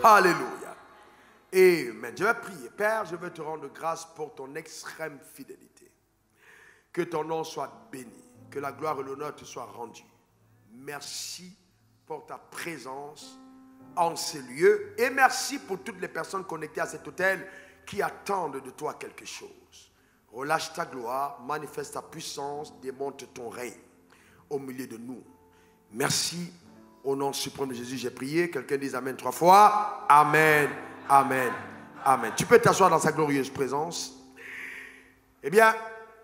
Alléluia. Amen. Je vais prier. Père, je veux te rendre grâce pour ton extrême fidélité. Que ton nom soit béni. Que la gloire et l'honneur te soient rendus. Merci pour ta présence en ces lieux. Et merci pour toutes les personnes connectées à cet hôtel qui attendent de toi quelque chose. Relâche ta gloire, manifeste ta puissance, démontre ton règne au milieu de nous. Merci. Au nom suprême de Jésus, j'ai prié. Quelqu'un dise Amen 3 fois. Amen, Amen, Amen. Tu peux t'asseoir dans sa glorieuse présence. Eh bien,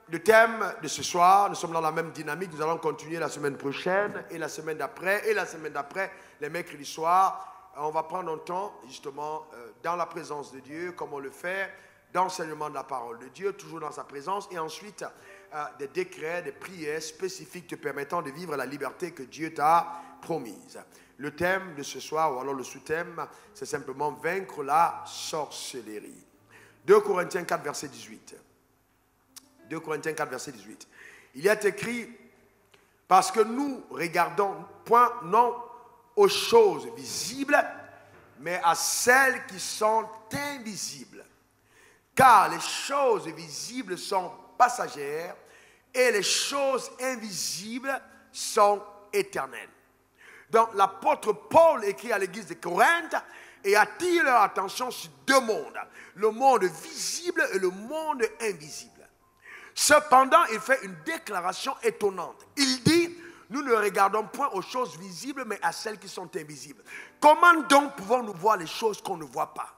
le thème de ce soir, nous sommes dans la même dynamique. Nous allons continuer la semaine prochaine et la semaine d'après et la semaine d'après, les mercredis soirs. On va prendre un temps, justement, dans la présence de Dieu, comme on le fait, d'enseignement de la parole de Dieu, toujours dans sa présence, et ensuite des décrets, des prières spécifiques te permettant de vivre la liberté que Dieu t'a promise. Le thème de ce soir, ou alors le sous-thème, c'est simplement vaincre la sorcellerie. 2 Corinthiens 4, verset 18. 2 Corinthiens 4, verset 18. Il y a écrit, parce que nous regardons point non aux choses visibles, mais à celles qui sont invisibles. Car les choses visibles sont passagères et les choses invisibles sont éternelles. Donc l'apôtre Paul écrit à l'église de Corinthe et attire leur attention sur deux mondes. Le monde visible et le monde invisible. Cependant, il fait une déclaration étonnante. Il dit, nous ne regardons point aux choses visibles, mais à celles qui sont invisibles. Comment donc pouvons-nous voir les choses qu'on ne voit pas?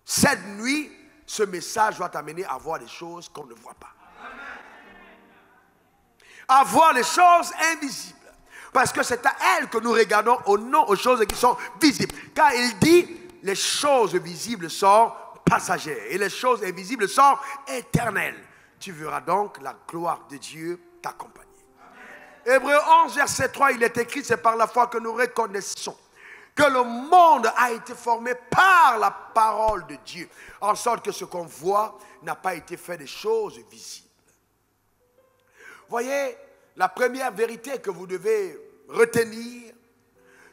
Cette nuit, ce message va t'amener à voir les choses qu'on ne voit pas. À voir les choses invisibles. Parce que c'est à elles que nous regardons aux choses qui sont visibles. Car il dit, les choses visibles sont passagères et les choses invisibles sont éternelles. Tu verras donc la gloire de Dieu t'accompagner. Hébreux 11, verset 3, il est écrit, c'est par la foi que nous reconnaissons que le monde a été formé par la parole de Dieu, en sorte que ce qu'on voit n'a pas été fait des choses visibles. Voyez, la première vérité que vous devez retenir,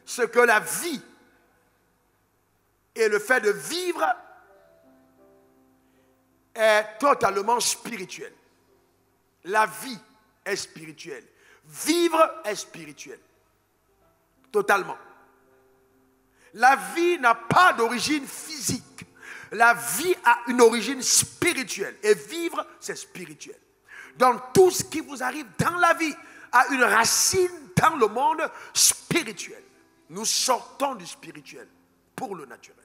c'est que la vie et le fait de vivre est totalement spirituel. La vie est spirituelle. Vivre est spirituel. Totalement. La vie n'a pas d'origine physique. La vie a une origine spirituelle. Et vivre, c'est spirituel. Donc tout ce qui vous arrive dans la vie a une racine dans le monde spirituel. Nous sortons du spirituel pour le naturel.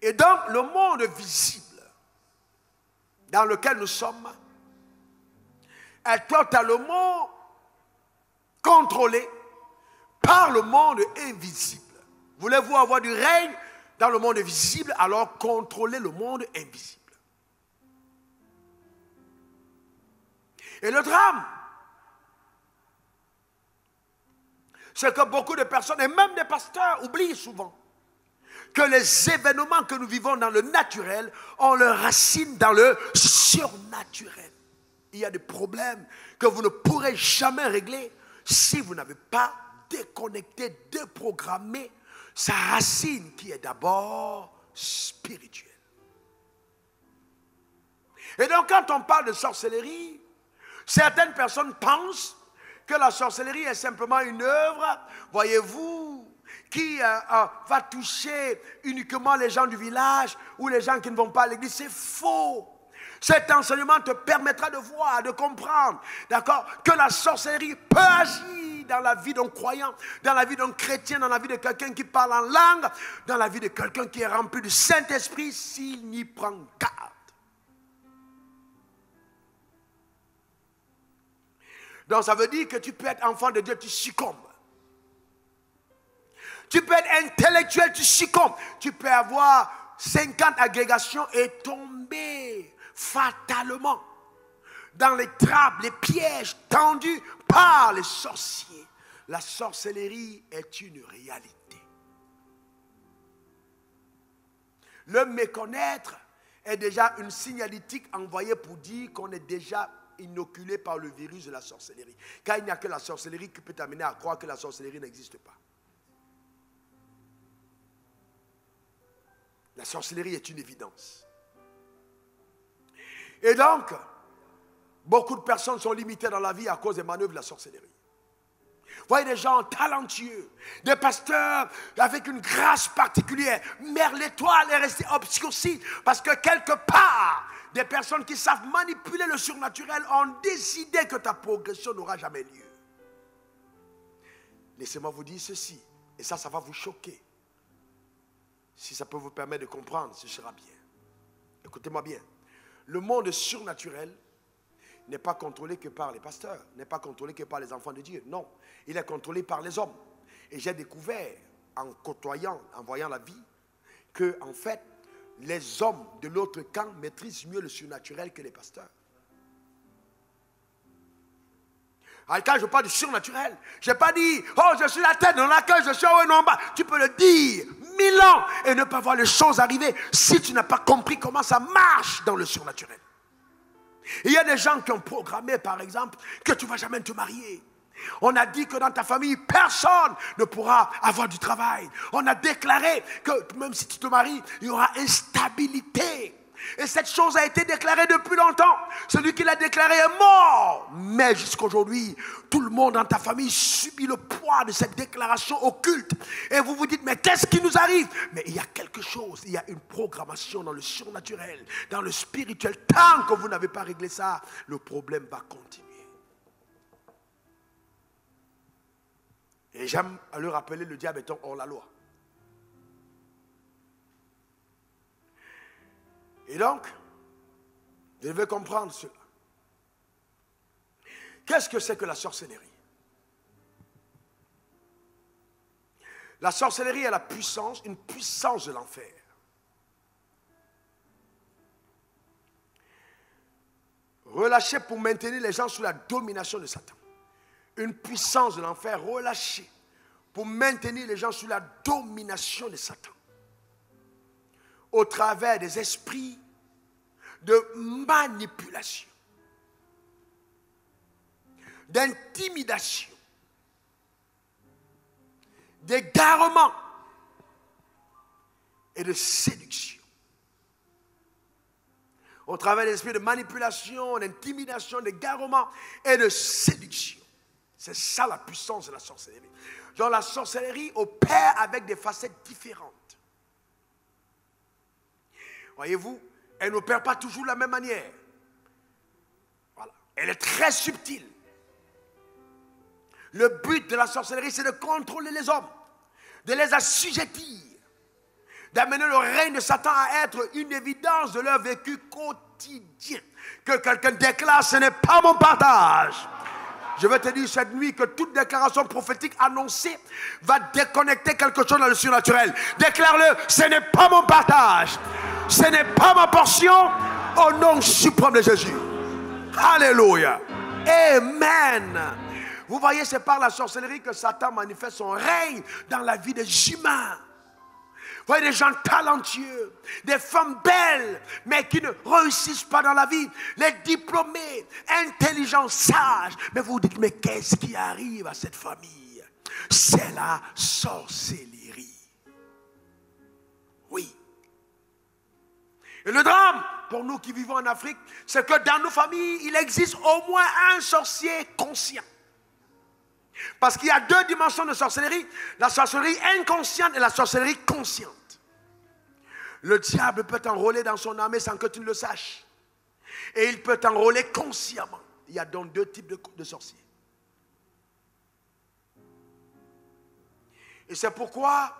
Et donc le monde visible dans lequel nous sommes est totalement contrôlé par le monde invisible. Voulez-vous avoir du règne dans le monde visible, alors contrôlez le monde invisible. Et le drame, c'est que beaucoup de personnes, et même des pasteurs, oublient souvent que les événements que nous vivons dans le naturel ont leur racine dans le surnaturel. Il y a des problèmes que vous ne pourrez jamais régler si vous n'avez pas déconnecté, déprogrammé sa racine qui est d'abord spirituelle. Et donc quand on parle de sorcellerie, certaines personnes pensent que la sorcellerie est simplement une œuvre, voyez-vous, qui va toucher uniquement les gens du village ou les gens qui ne vont pas à l'église. C'est faux. Cet enseignement te permettra de voir, de comprendre, d'accord, que la sorcellerie peut agir dans la vie d'un croyant, dans la vie d'un chrétien, dans la vie de quelqu'un qui parle en langue, dans la vie de quelqu'un qui est rempli du Saint-Esprit s'il n'y prend garde. Donc ça veut dire que tu peux être enfant de Dieu, tu succombes. Tu peux être intellectuel, tu succombes. Tu peux avoir 50 agrégations et tomber fatalement dans les trappes, les pièges tendus par les sorciers. La sorcellerie est une réalité. Le méconnaître est déjà une signalétique envoyée pour dire qu'on est déjà inoculé par le virus de la sorcellerie. Car il n'y a que la sorcellerie qui peut t'amener à croire que la sorcellerie n'existe pas. La sorcellerie est une évidence. Et donc, beaucoup de personnes sont limitées dans la vie à cause des manœuvres de la sorcellerie. Vous voyez des gens talentueux, des pasteurs avec une grâce particulière, mais l'étoile est restée obscurcie parce que quelque part, des personnes qui savent manipuler le surnaturel ont décidé que ta progression n'aura jamais lieu. Laissez-moi vous dire ceci, et ça va vous choquer. Si ça peut vous permettre de comprendre, ce sera bien. Écoutez-moi bien. Le monde surnaturel n'est pas contrôlé que par les pasteurs, n'est pas contrôlé que par les enfants de Dieu. Non, il est contrôlé par les hommes. Et j'ai découvert, en côtoyant, en voyant la vie, que en fait, les hommes de l'autre camp maîtrisent mieux le surnaturel que les pasteurs. Alors, quand je parle du surnaturel, je n'ai pas dit, oh, je suis la tête, non la queue, je suis en haut et non en bas. Tu peux le dire 1000 ans et ne pas voir les choses arriver si tu n'as pas compris comment ça marche dans le surnaturel. Il y a des gens qui ont programmé, par exemple, que tu ne vas jamais te marier. On a dit que dans ta famille, personne ne pourra avoir du travail. On a déclaré que même si tu te maries, il y aura instabilité. Et cette chose a été déclarée depuis longtemps. Celui qui l'a déclaré est mort. Mais jusqu'aujourd'hui, tout le monde dans ta famille subit le poids de cette déclaration occulte. Et vous vous dites, mais qu'est-ce qui nous arrive? Mais il y a quelque chose, il y a une programmation dans le surnaturel, dans le spirituel. Tant que vous n'avez pas réglé ça, le problème va continuer. Et j'aime à le rappeler, le diable étant hors la loi. Et donc, vous devez comprendre cela. Qu'est-ce que c'est que la sorcellerie? La sorcellerie est la puissance, une puissance de l'enfer. Relâchée pour maintenir les gens sous la domination de Satan. Une puissance de l'enfer relâchée pour maintenir les gens sous la domination de Satan. Au travers des esprits de manipulation, d'intimidation, d'égarement et de séduction. Au travers des esprits de manipulation, d'intimidation, d'égarement et de séduction. C'est ça la puissance de la sorcellerie. Donc la sorcellerie opère avec des facettes différentes. Voyez-vous, elle n'opère pas toujours de la même manière. Voilà. Elle est très subtile. Le but de la sorcellerie, c'est de contrôler les hommes, de les assujettir, d'amener le règne de Satan à être une évidence de leur vécu quotidien. Que quelqu'un déclare, ce n'est pas mon partage. Je vais te dire cette nuit que toute déclaration prophétique annoncée va déconnecter quelque chose dans le surnaturel. Déclare-le, ce n'est pas mon partage. Ce n'est pas ma portion au nom suprême de Jésus. Alléluia. Amen. Vous voyez, c'est par la sorcellerie que Satan manifeste son règne dans la vie des humains. Vous voyez des gens talentueux, des femmes belles, mais qui ne réussissent pas dans la vie. Les diplômés, intelligents, sages. Mais vous vous dites, mais qu'est-ce qui arrive à cette famille? C'est la sorcellerie. Oui. Et le drame, pour nous qui vivons en Afrique, c'est que dans nos familles, il existe au moins un sorcier conscient. Parce qu'il y a deux dimensions de sorcellerie. La sorcellerie inconsciente et la sorcellerie consciente. Le diable peut t'enrôler dans son armée sans que tu ne le saches. Et il peut t'enrôler consciemment. Il y a donc deux types de sorciers. Et c'est pourquoi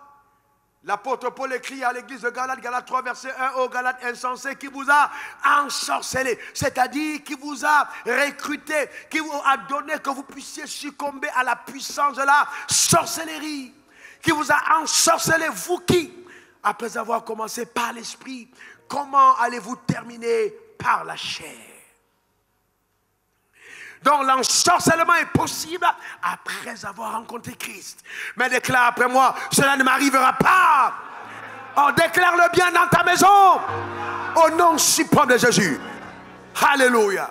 l'apôtre Paul écrit à l'église de Galates, Galates 3, verset 1, ô Galates insensés, qui vous a ensorcelé, c'est-à-dire qui vous a recruté, qui vous a donné que vous puissiez succomber à la puissance de la sorcellerie, qui vous a ensorcelé, vous qui, après avoir commencé par l'esprit, comment allez-vous terminer par la chair? Donc l'ensorcellement est possible après avoir rencontré Christ. Mais déclare après moi, cela ne m'arrivera pas. Oh, déclare-le bien dans ta maison. Au nom suprême de Jésus. Alléluia.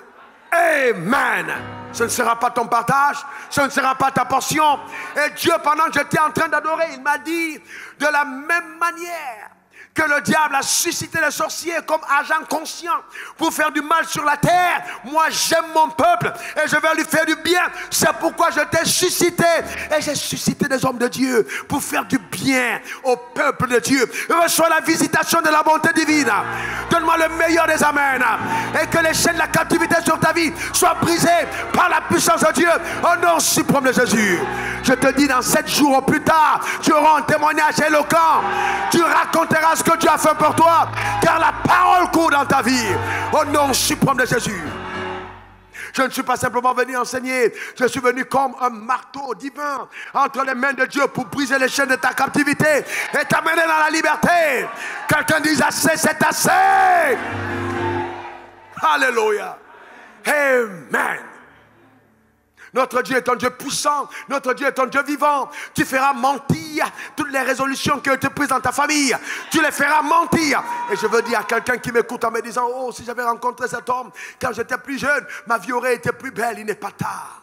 Amen. Ce ne sera pas ton partage, ce ne sera pas ta portion. Et Dieu, pendant que j'étais en train d'adorer, il m'a dit, de la même manière que le diable a suscité les sorciers comme agents conscients pour faire du mal sur la terre, moi j'aime mon peuple et je vais lui faire du bien. C'est pourquoi je t'ai suscité et j'ai suscité des hommes de Dieu pour faire du bien au peuple de Dieu. Reçois la visitation de la bonté divine. Donne-moi le meilleur des amens et que les chaînes de la captivité sur ta vie soient brisées par la puissance de Dieu au nom suprême de Jésus. Je te dis, dans 7 jours au plus tard, tu auras un témoignage éloquent. Tu raconteras ce que Dieu a fait pour toi, car la parole court dans ta vie au nom suprême de Jésus. Je ne suis pas simplement venu enseigner, je suis venu comme un marteau divin entre les mains de Dieu pour briser les chaînes de ta captivité et t'amener dans la liberté. Quelqu'un dise assez, c'est assez. Alléluia. Amen. Notre Dieu est un Dieu puissant, notre Dieu est un Dieu vivant. Tu feras mentir toutes les résolutions qui ont été prises dans ta famille. Tu les feras mentir. Et je veux dire à quelqu'un qui m'écoute en me disant, oh, si j'avais rencontré cet homme quand j'étais plus jeune, ma vie aurait été plus belle. Il n'est pas tard.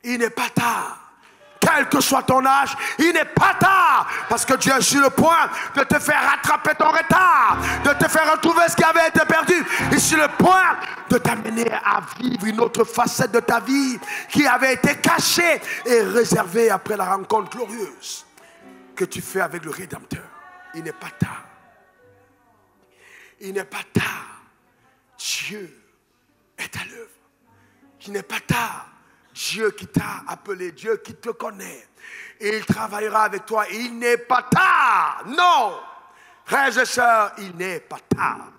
Il n'est pas tard. Quel que soit ton âge, il n'est pas tard. Parce que Dieu est sur le point de te faire rattraper ton retard, de te faire retrouver ce qui avait été perdu. Il est sur le point de t'amener à vivre une autre facette de ta vie qui avait été cachée et réservée après la rencontre glorieuse que tu fais avec le Rédempteur. Il n'est pas tard. Il n'est pas tard. Dieu est à l'œuvre. Il n'est pas tard. Dieu qui t'a appelé, Dieu qui te connaît, et il travaillera avec toi. Il n'est pas tard. Non, frères et sœurs, il n'est pas tard.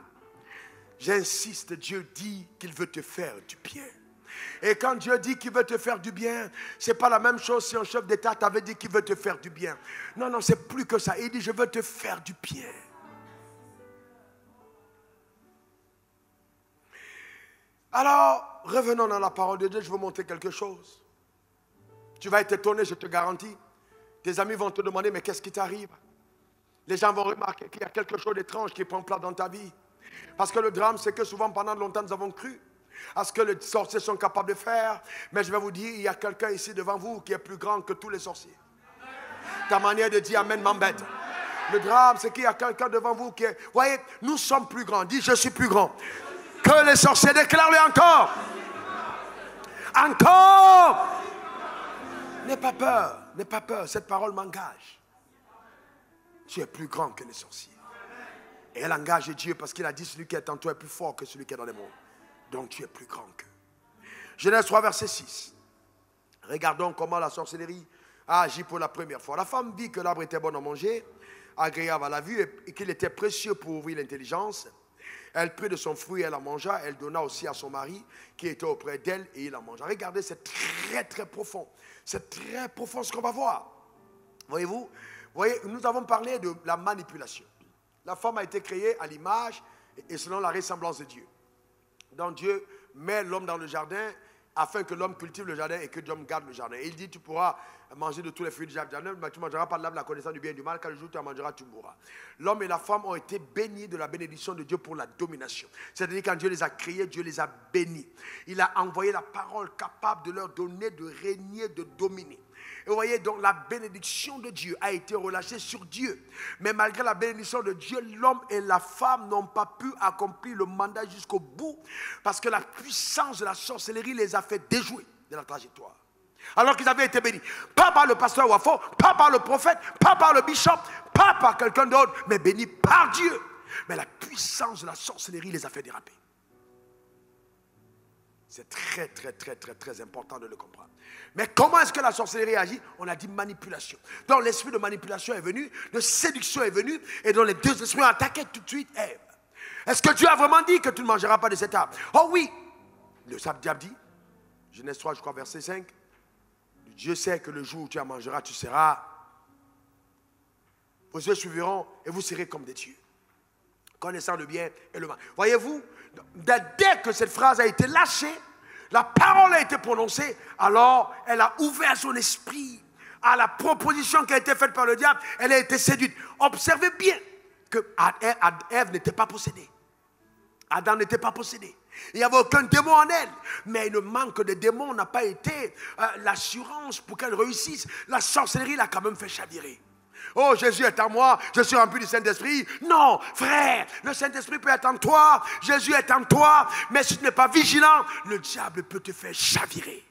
J'insiste, Dieu dit qu'il veut te faire du bien. Et quand Dieu dit qu'il veut te faire du bien, ce n'est pas la même chose si un chef d'État t'avait dit qu'il veut te faire du bien. Non, non, c'est plus que ça. Il dit, je veux te faire du bien. Alors, revenons dans la parole de Dieu, je vais vous montrer quelque chose. Tu vas être étonné, je te garantis. Tes amis vont te demander, mais qu'est-ce qui t'arrive? Les gens vont remarquer qu'il y a quelque chose d'étrange qui prend place dans ta vie. Parce que le drame, c'est que souvent, pendant longtemps, nous avons cru à ce que les sorciers sont capables de faire. Mais je vais vous dire, il y a quelqu'un ici devant vous qui est plus grand que tous les sorciers. Ta manière de dire Amen m'embête. Le drame, c'est qu'il y a quelqu'un devant vous qui est... Vous voyez, nous sommes plus grands. Dis, je suis plus grand. Que les sorciers déclarent-le encore. Encore. N'aie pas peur. N'aie pas peur. Cette parole m'engage. Tu es plus grand que les sorciers. Et elle engage Dieu parce qu'il a dit celui qui est en toi est plus fort que celui qui est dans les mondes. Donc tu es plus grand qu'eux. Genèse 3, verset 6. Regardons comment la sorcellerie a agi pour la première fois. La femme vit que l'arbre était bon à manger, agréable à la vue et qu'il était précieux pour ouvrir l'intelligence. Elle prit de son fruit et elle en mangea. Elle donna aussi à son mari qui était auprès d'elle et il en mangea. Regardez, c'est très très profond. C'est très profond ce qu'on va voir. Voyez-vous, nous avons parlé de la manipulation. La femme a été créée à l'image et selon la ressemblance de Dieu. Donc Dieu met l'homme dans le jardin afin que l'homme cultive le jardin et que l'homme garde le jardin. Et il dit, tu pourras manger de tous les fruits du jardin, mais tu ne mangeras pas de l'arbre de la connaissance du bien et du mal, car le jour où tu en mangeras, tu mourras. L'homme et la femme ont été bénis de la bénédiction de Dieu pour la domination. C'est-à-dire quand Dieu les a créés, Dieu les a bénis. Il a envoyé la parole capable de leur donner, de régner, de dominer. Et vous voyez, donc la bénédiction de Dieu a été relâchée sur Dieu. Mais malgré la bénédiction de Dieu, l'homme et la femme n'ont pas pu accomplir le mandat jusqu'au bout. Parce que la puissance de la sorcellerie les a fait déjouer de la trajectoire. Alors qu'ils avaient été bénis. Pas par le pasteur Wafo, pas par le prophète, pas par le bishop, pas par quelqu'un d'autre, mais bénis par Dieu. Mais la puissance de la sorcellerie les a fait déraper. C'est très, très, très, très, très important de le comprendre. Mais comment est-ce que la sorcellerie agit? On a dit manipulation. Donc l'esprit de manipulation est venu, de séduction est venu, et donc les deux esprits ont attaqué tout de suite Ève. Est-ce que Dieu a vraiment dit que tu ne mangeras pas de cet arbre? Oh oui! Le diable dit, Genèse 3, je crois, verset 5, Dieu sait que le jour où tu en mangeras, tu seras... Vos yeux suivront et vous serez comme des dieux, connaissant le bien et le mal. Voyez-vous, dès que cette phrase a été lâchée, la parole a été prononcée, alors elle a ouvert son esprit à la proposition qui a été faite par le diable. Elle a été séduite. Observez bien que Ève n'était pas possédée. Adam n'était pas possédé. Il n'y avait aucun démon en elle. Mais le manque de démons n'a pas été l'assurance pour qu'elle réussisse. La sorcellerie l'a quand même fait chavirer. Oh, Jésus est en moi, je suis rempli du Saint-Esprit. Non, frère, le Saint-Esprit peut être en toi, Jésus est en toi, mais si tu n'es pas vigilant, le diable peut te faire chavirer.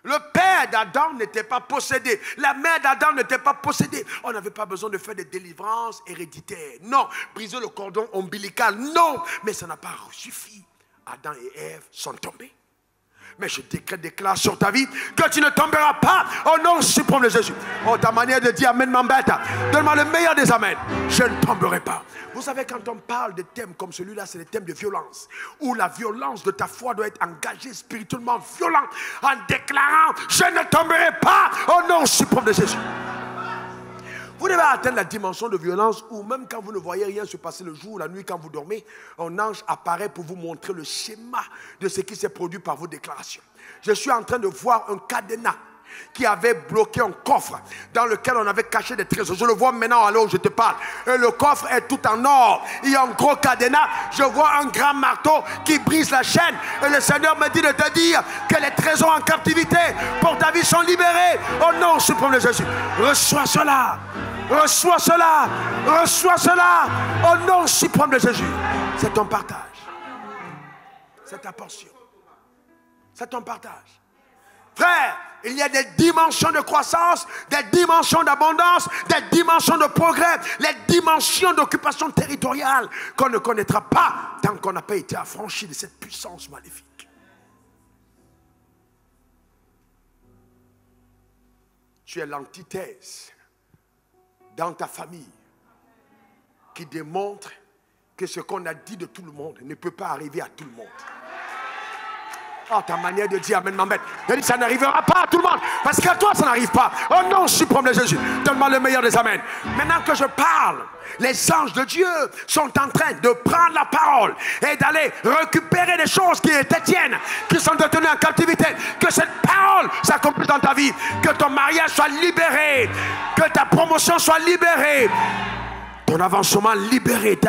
Le père d'Adam n'était pas possédé. La mère d'Adam n'était pas possédée. On n'avait pas besoin de faire des délivrances héréditaires. Non, briser le cordon ombilical, non. Mais ça n'a pas suffi. Adam et Ève sont tombés. Mais je déclare sur ta vie que tu ne tomberas pas au nom suprême de Jésus. Oh, ta manière de dire amen m'embête. Donne-moi le meilleur des amens. Je ne tomberai pas. Vous savez, quand on parle de thèmes comme celui-là, c'est des thèmes de violence. Où la violence de ta foi doit être engagée spirituellement violente en déclarant je ne tomberai pas au nom suprême de Jésus. Vous devez atteindre la dimension de violence où même quand vous ne voyez rien se passer le jour ou la nuit quand vous dormez, un ange apparaît pour vous montrer le schéma de ce qui s'est produit par vos déclarations. Je suis en train de voir un cadenas qui avait bloqué un coffre dans lequel on avait caché des trésors. Je le vois maintenant à l'heure où je te parle. Et le coffre est tout en or. Il y a un gros cadenas. Je vois un grand marteau qui brise la chaîne. Et le Seigneur me dit de te dire que les trésors en captivité pour ta vie sont libérés. Au nom suprême de Jésus. Reçois cela. Reçois cela. Reçois cela. Au nom suprême de Jésus. C'est ton partage. C'est ta portion. C'est ton partage. Frère, il y a des dimensions de croissance, des dimensions d'abondance, des dimensions de progrès, les dimensions d'occupation territoriale qu'on ne connaîtra pas tant qu'on n'a pas été affranchi de cette puissance maléfique. Tu es l'antithèse dans ta famille qui démontre que ce qu'on a dit de tout le monde ne peut pas arriver à tout le monde. Oh, ta manière de dire amen m'embête. Je dis ça n'arrivera pas à tout le monde. Parce qu'à toi ça n'arrive pas. Oh non, suprême de Jésus. Donne-moi le meilleur des amens. Maintenant que je parle, les anges de Dieu sont en train de prendre la parole et d'aller récupérer les choses qui étaient tiennes, qui sont détenues en captivité. Que cette parole s'accomplisse dans ta vie. Que ton mariage soit libéré. Que ta promotion soit libérée. Ton avancement libéré.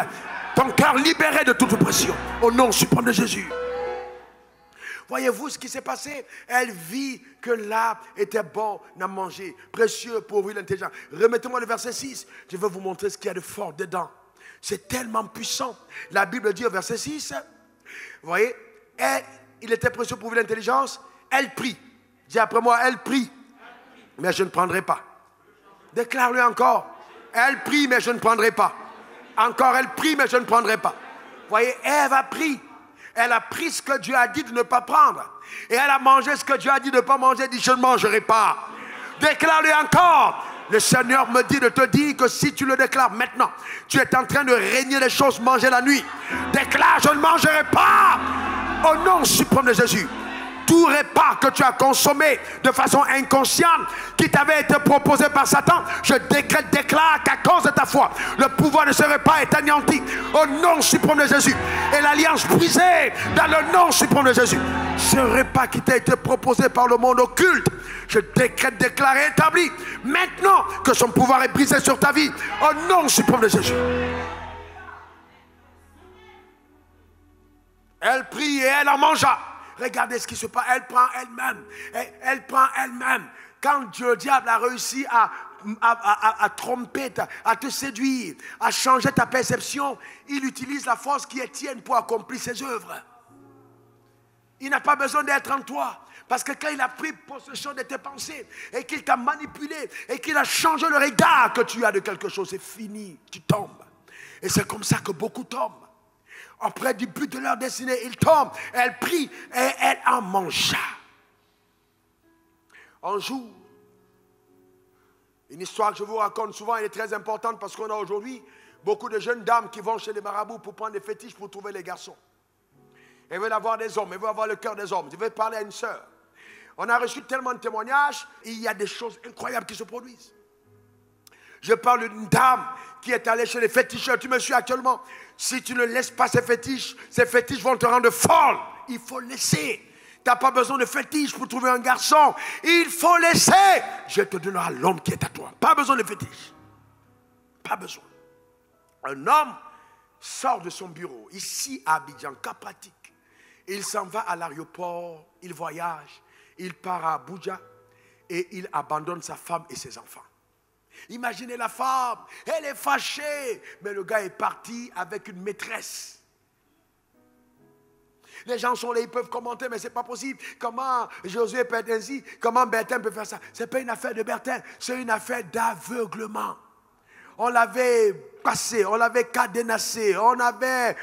Ton cœur libéré de toute pression. Au nom suprême de Jésus. Voyez-vous ce qui s'est passé? Elle vit que l'arbre était bon à manger, précieux pour ouvrir l'intelligence. Remettez-moi le verset 6. Je vais vous montrer ce qu'il y a de fort dedans. C'est tellement puissant. La Bible dit au verset 6, vous voyez, il était précieux pour ouvrir l'intelligence. Elle prie. Dis après moi, elle prie. Mais je ne prendrai pas. Déclare-le encore. Elle prie, mais je ne prendrai pas. Encore, elle prie, mais je ne prendrai pas. Vous voyez, Ève a pris. Elle a pris ce que Dieu a dit de ne pas prendre. Et elle a mangé ce que Dieu a dit de ne pas manger. Elle dit, je ne mangerai pas. Déclare-le encore. Le Seigneur me dit de te dire que si tu le déclares maintenant, tu es en train de régner les choses, manger la nuit. Déclare, je ne mangerai pas. Au nom suprême de Jésus. Tout repas que tu as consommé de façon inconsciente, qui t'avait été proposé par Satan, je déclare qu'à cause de ta foi, le pouvoir de ce repas est anéanti au nom suprême de Jésus. Et l'alliance brisée dans le nom suprême de Jésus. Ce repas qui t'a été proposé par le monde occulte, je déclare et établis maintenant que son pouvoir est brisé sur ta vie au nom suprême de Jésus. Elle prie et elle en mangea. Regardez ce qui se passe. Elle prend elle-même. Elle prend elle-même. Quand le diable a réussi à tromper, à te séduire, à changer ta perception, il utilise la force qui est tienne pour accomplir ses œuvres. Il n'a pas besoin d'être en toi. Parce que quand il a pris possession de tes pensées et qu'il t'a manipulé et qu'il a changé le regard que tu as de quelque chose, c'est fini. Tu tombes. Et c'est comme ça que beaucoup tombent. Auprès du but de leur destinée, ils tombent. Elle prie et elle en mangea. Un jour, une histoire que je vous raconte souvent, elle est très importante parce qu'on a aujourd'hui beaucoup de jeunes dames qui vont chez les marabouts pour prendre des fétiches pour trouver les garçons. Elles veulent avoir des hommes, elles veulent avoir le cœur des hommes. Je vais parler à une sœur. On a reçu tellement de témoignages, et il y a des choses incroyables qui se produisent. Je parle d'une dame qui est allée chez les féticheurs. Tu me suis actuellement. Si tu ne laisses pas ces fétiches vont te rendre folle. Il faut laisser. Tu n'as pas besoin de fétiches pour trouver un garçon. Il faut laisser. Je te donnerai l'homme qui est à toi. Pas besoin de fétiches. Pas besoin. Un homme sort de son bureau, ici à Abidjan, cas pratique. Il s'en va à l'aéroport, il voyage, il part à Abuja et il abandonne sa femme et ses enfants. Imaginez la femme, elle est fâchée, mais le gars est parti avec une maîtresse. Les gens sont là, ils peuvent commenter, mais ce n'est pas possible. Comment Josué peut être ainsi? Comment Bertin peut faire ça? Ce n'est pas une affaire de Bertin, c'est une affaire d'aveuglement. On l'avait passé, on l'avait cadenassé, on avait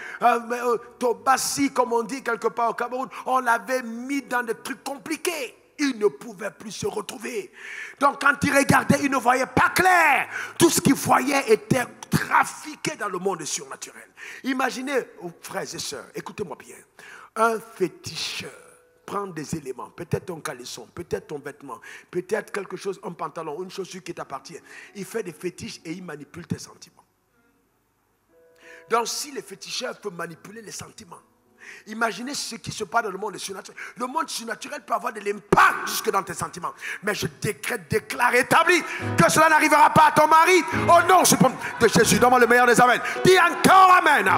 tobassi, comme on dit quelque part au Cameroun, on l'avait mis dans des trucs compliqués. Il ne pouvait plus se retrouver. Donc quand il regardait, il ne voyait pas clair. Tout ce qu'il voyait était trafiqué dans le monde surnaturel. Imaginez, frères et sœurs, écoutez-moi bien. Un féticheur prend des éléments, peut-être ton caleçon, peut-être ton vêtement, peut-être quelque chose, un pantalon, une chaussure qui t'appartient. Il fait des fétiches et il manipule tes sentiments. Donc si les féticheurs peuvent manipuler les sentiments, imaginez ce qui se passe dans le monde surnaturel. Le monde surnaturel peut avoir de l'impact jusque dans tes sentiments. Mais je déclare, établi que cela n'arrivera pas à ton mari. Au nom de Jésus, donne-moi le meilleur des amens. Dis encore amen.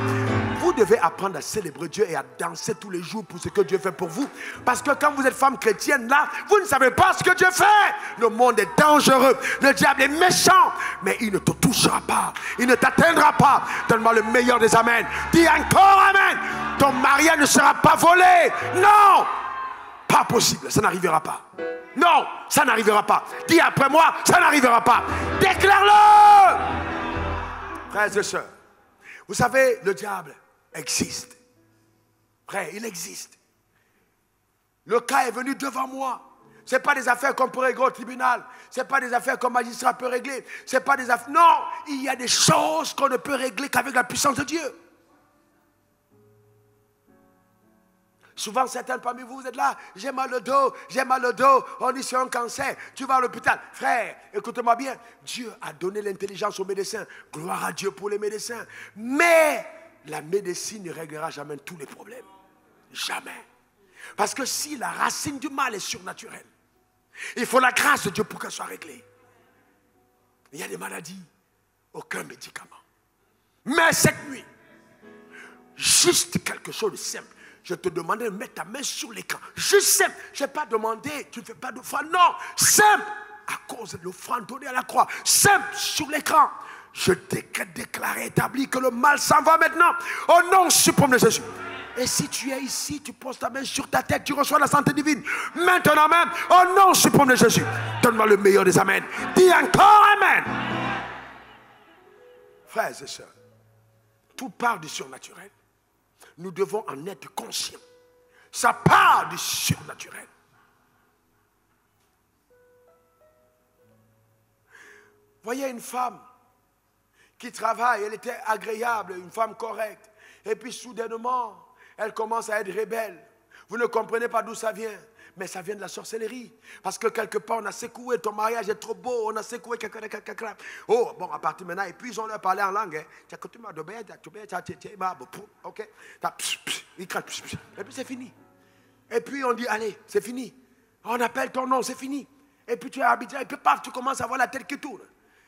Vous devez apprendre à célébrer Dieu et à danser tous les jours pour ce que Dieu fait pour vous. Parce que quand vous êtes femme chrétienne là, vous ne savez pas ce que Dieu fait. Le monde est dangereux. Le diable est méchant. Mais il ne te touchera pas. Il ne t'atteindra pas. Donne-moi le meilleur des amens. Dis encore amen. Ton mariage ne sera pas volé. Non. Pas possible. Ça n'arrivera pas. Non, ça n'arrivera pas. Dis après moi, ça n'arrivera pas. Déclare-le. Frères et sœurs, vous savez, le diable existe. Frère, il existe. Le cas est venu devant moi. Ce n'est pas des affaires qu'on peut régler au tribunal. Ce n'est pas des affaires qu'un magistrat peut régler. Ce n'est pas des affaires... Non, il y a des choses qu'on ne peut régler qu'avec la puissance de Dieu. Souvent, certains parmi vous, vous êtes là, j'ai mal au dos, on dit c'est un cancer, tu vas à l'hôpital. Frère, écoutez-moi bien, Dieu a donné l'intelligence aux médecins. Gloire à Dieu pour les médecins. Mais la médecine ne réglera jamais tous les problèmes. Jamais. Parce que si la racine du mal est surnaturelle, il faut la grâce de Dieu pour qu'elle soit réglée. Il y a des maladies, aucun médicament. Mais cette nuit, juste quelque chose de simple. Je te demandais de mettre ta main sur l'écran. Juste simple. Je n'ai pas demandé, tu ne fais pas d'offrande. Non, simple. À cause de l'offrande donnée à la croix. Simple sur l'écran. Je déclare établi que le mal s'en va maintenant. Au nom suprême de Jésus. Et si tu es ici, tu poses ta main sur ta tête, tu reçois la santé divine. Maintenant même, au nom suprême de Jésus. Donne-moi le meilleur des amens. Dis encore amen. Frères et sœurs, tout part du surnaturel. Nous devons en être conscients. Ça part du surnaturel. Voyez une femme qui travaille, elle était agréable, une femme correcte. Et puis soudainement, elle commence à être rebelle. Vous ne comprenez pas d'où ça vient. Mais ça vient de la sorcellerie. Parce que quelque part, on a secoué, ton mariage est trop beau, on a secoué quelqu'un. Oh, bon, à partir de maintenant, et puis ils ont leur parlé en langue. Ok? Et puis c'est fini. Et puis on dit, allez, c'est fini. On appelle ton nom, c'est fini. Et puis tu es arbitraire, et puis paf, tu commences à avoir la tête qui tourne.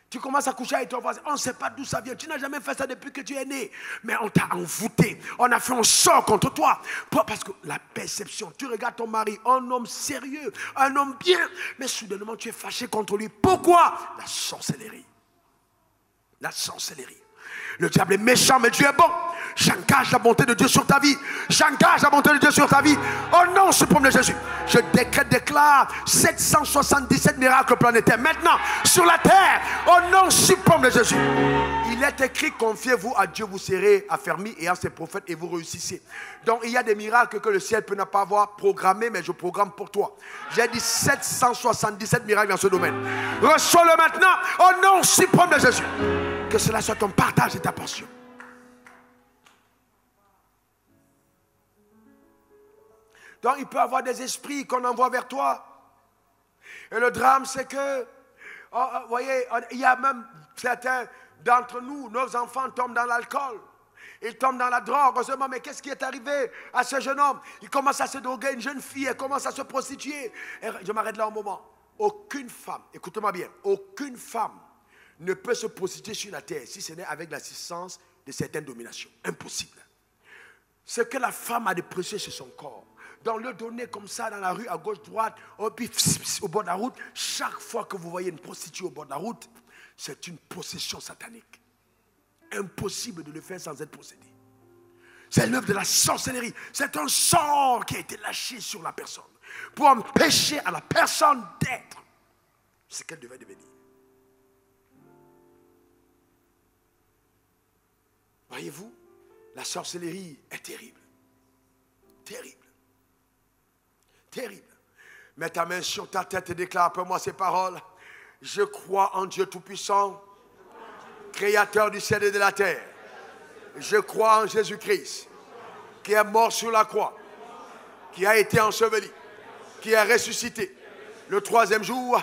Tu commences à coucher avec ton voisin. On ne sait pas d'où ça vient. Tu n'as jamais fait ça depuis que tu es né. Mais on t'a envoûté. On a fait un sort contre toi. Parce que la perception, tu regardes ton mari, un homme sérieux, un homme bien. Mais soudainement, tu es fâché contre lui. Pourquoi? La sorcellerie. La sorcellerie. Le diable est méchant, mais Dieu est bon. J'engage la bonté de Dieu sur ta vie. J'engage la bonté de Dieu sur ta vie. Au nom suprême de Jésus. Je déclare 777 miracles planétaires. Maintenant, sur la terre. Au nom suprême de Jésus. Il est écrit, confiez-vous à Dieu, vous serez affermis et à ses prophètes et vous réussissez. Donc il y a des miracles que le ciel peut ne pas avoir programmés, mais je programme pour toi. J'ai dit 777 miracles dans ce domaine. Reçois-le maintenant. Au nom suprême de Jésus. Que cela soit ton partage et ta portion. Donc il peut y avoir des esprits qu'on envoie vers toi. Et le drame c'est que, vous voyez, il y a même certains d'entre nous, nos enfants tombent dans l'alcool. Ils tombent dans la drogue. On se demande, mais qu'est-ce qui est arrivé à ce jeune homme? Il commence à se droguer, une jeune fille, elle commence à se prostituer. Et je m'arrête là un moment. Aucune femme, écoutez-moi bien, aucune femme ne peut se prostituer sur la terre si ce n'est avec l'assistance de certaines dominations. Impossible. ce que la femme a de précieux sur son corps. Donc le donner comme ça dans la rue, à gauche, droite, puis au bord de la route, chaque fois que vous voyez une prostituée au bord de la route, c'est une possession satanique. Impossible de le faire sans être possédé. C'est l'œuvre de la sorcellerie. C'est un sort qui a été lâché sur la personne pour empêcher à la personne d'être ce qu'elle devait devenir. Voyez-vous, la sorcellerie est terrible. Terrible. Terrible. Mets ta main sur ta tête et déclare après moi ces paroles. Je crois en Dieu Tout-Puissant, Créateur du ciel et de la terre. Je crois en Jésus-Christ, qui est mort sur la croix, qui a été enseveli, qui est ressuscité le troisième jour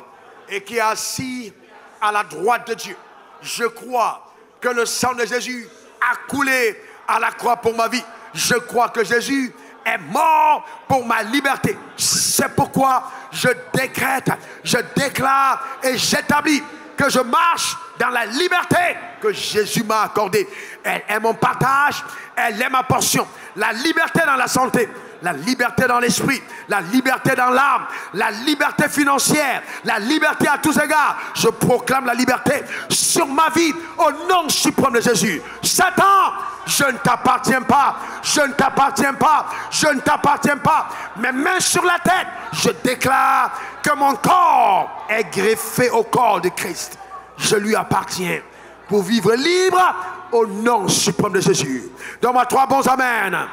et qui est assis à la droite de Dieu. Je crois que le sang de Jésus a coulé à la croix pour ma vie. Je crois que Jésus est mort pour ma liberté. C'est pourquoi je décrète, je déclare et j'établis que je marche dans la liberté que Jésus m'a accordée. Elle est mon partage, elle est ma portion. La liberté dans la santé, la liberté dans l'esprit, la liberté dans l'âme, la liberté financière, la liberté à tous égards. Je proclame la liberté sur ma vie au nom suprême de Jésus. Satan, je ne t'appartiens pas, je ne t'appartiens pas, je ne t'appartiens pas. Mes mains sur la tête, je déclare que mon corps est greffé au corps de Christ. Je lui appartiens pour vivre libre au nom suprême de Jésus. Donne-moi 3 bons amen.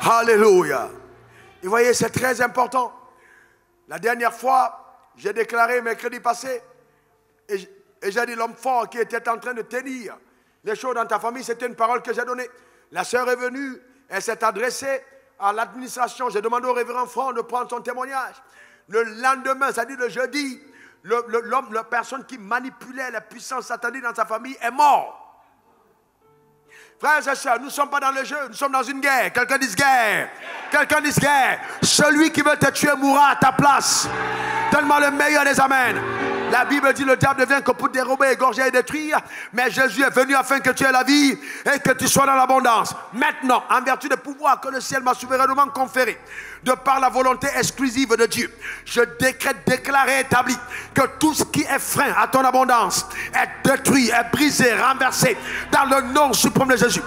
Alléluia. Et vous voyez, c'est très important. La dernière fois, j'ai déclaré mercredi passé, et j'ai dit l'homme fort qui était en train de tenir les choses dans ta famille, c'était une parole que j'ai donnée. La sœur est venue, elle s'est adressée à l'administration. J'ai demandé au révérend Franck de prendre son témoignage. Le lendemain, c'est-à-dire le jeudi, la personne qui manipulait la puissance satanique dans sa famille est mort. Frères et sœurs, nous ne sommes pas dans le jeu, nous sommes dans une guerre. Quelqu'un dise guerre. Quelqu'un dise guerre. Celui qui veut te tuer mourra à ta place. Donne-moi le meilleur des amens. La Bible dit le diable ne vient que pour dérober, égorger et détruire. Mais Jésus est venu afin que tu aies la vie et que tu sois dans l'abondance. Maintenant, en vertu des pouvoirs que le ciel m'a souverainement conférés, de par la volonté exclusive de Dieu, je décrète, déclare et établis que tout ce qui est frein à ton abondance est détruit, est brisé, renversé dans le nom suprême de Jésus.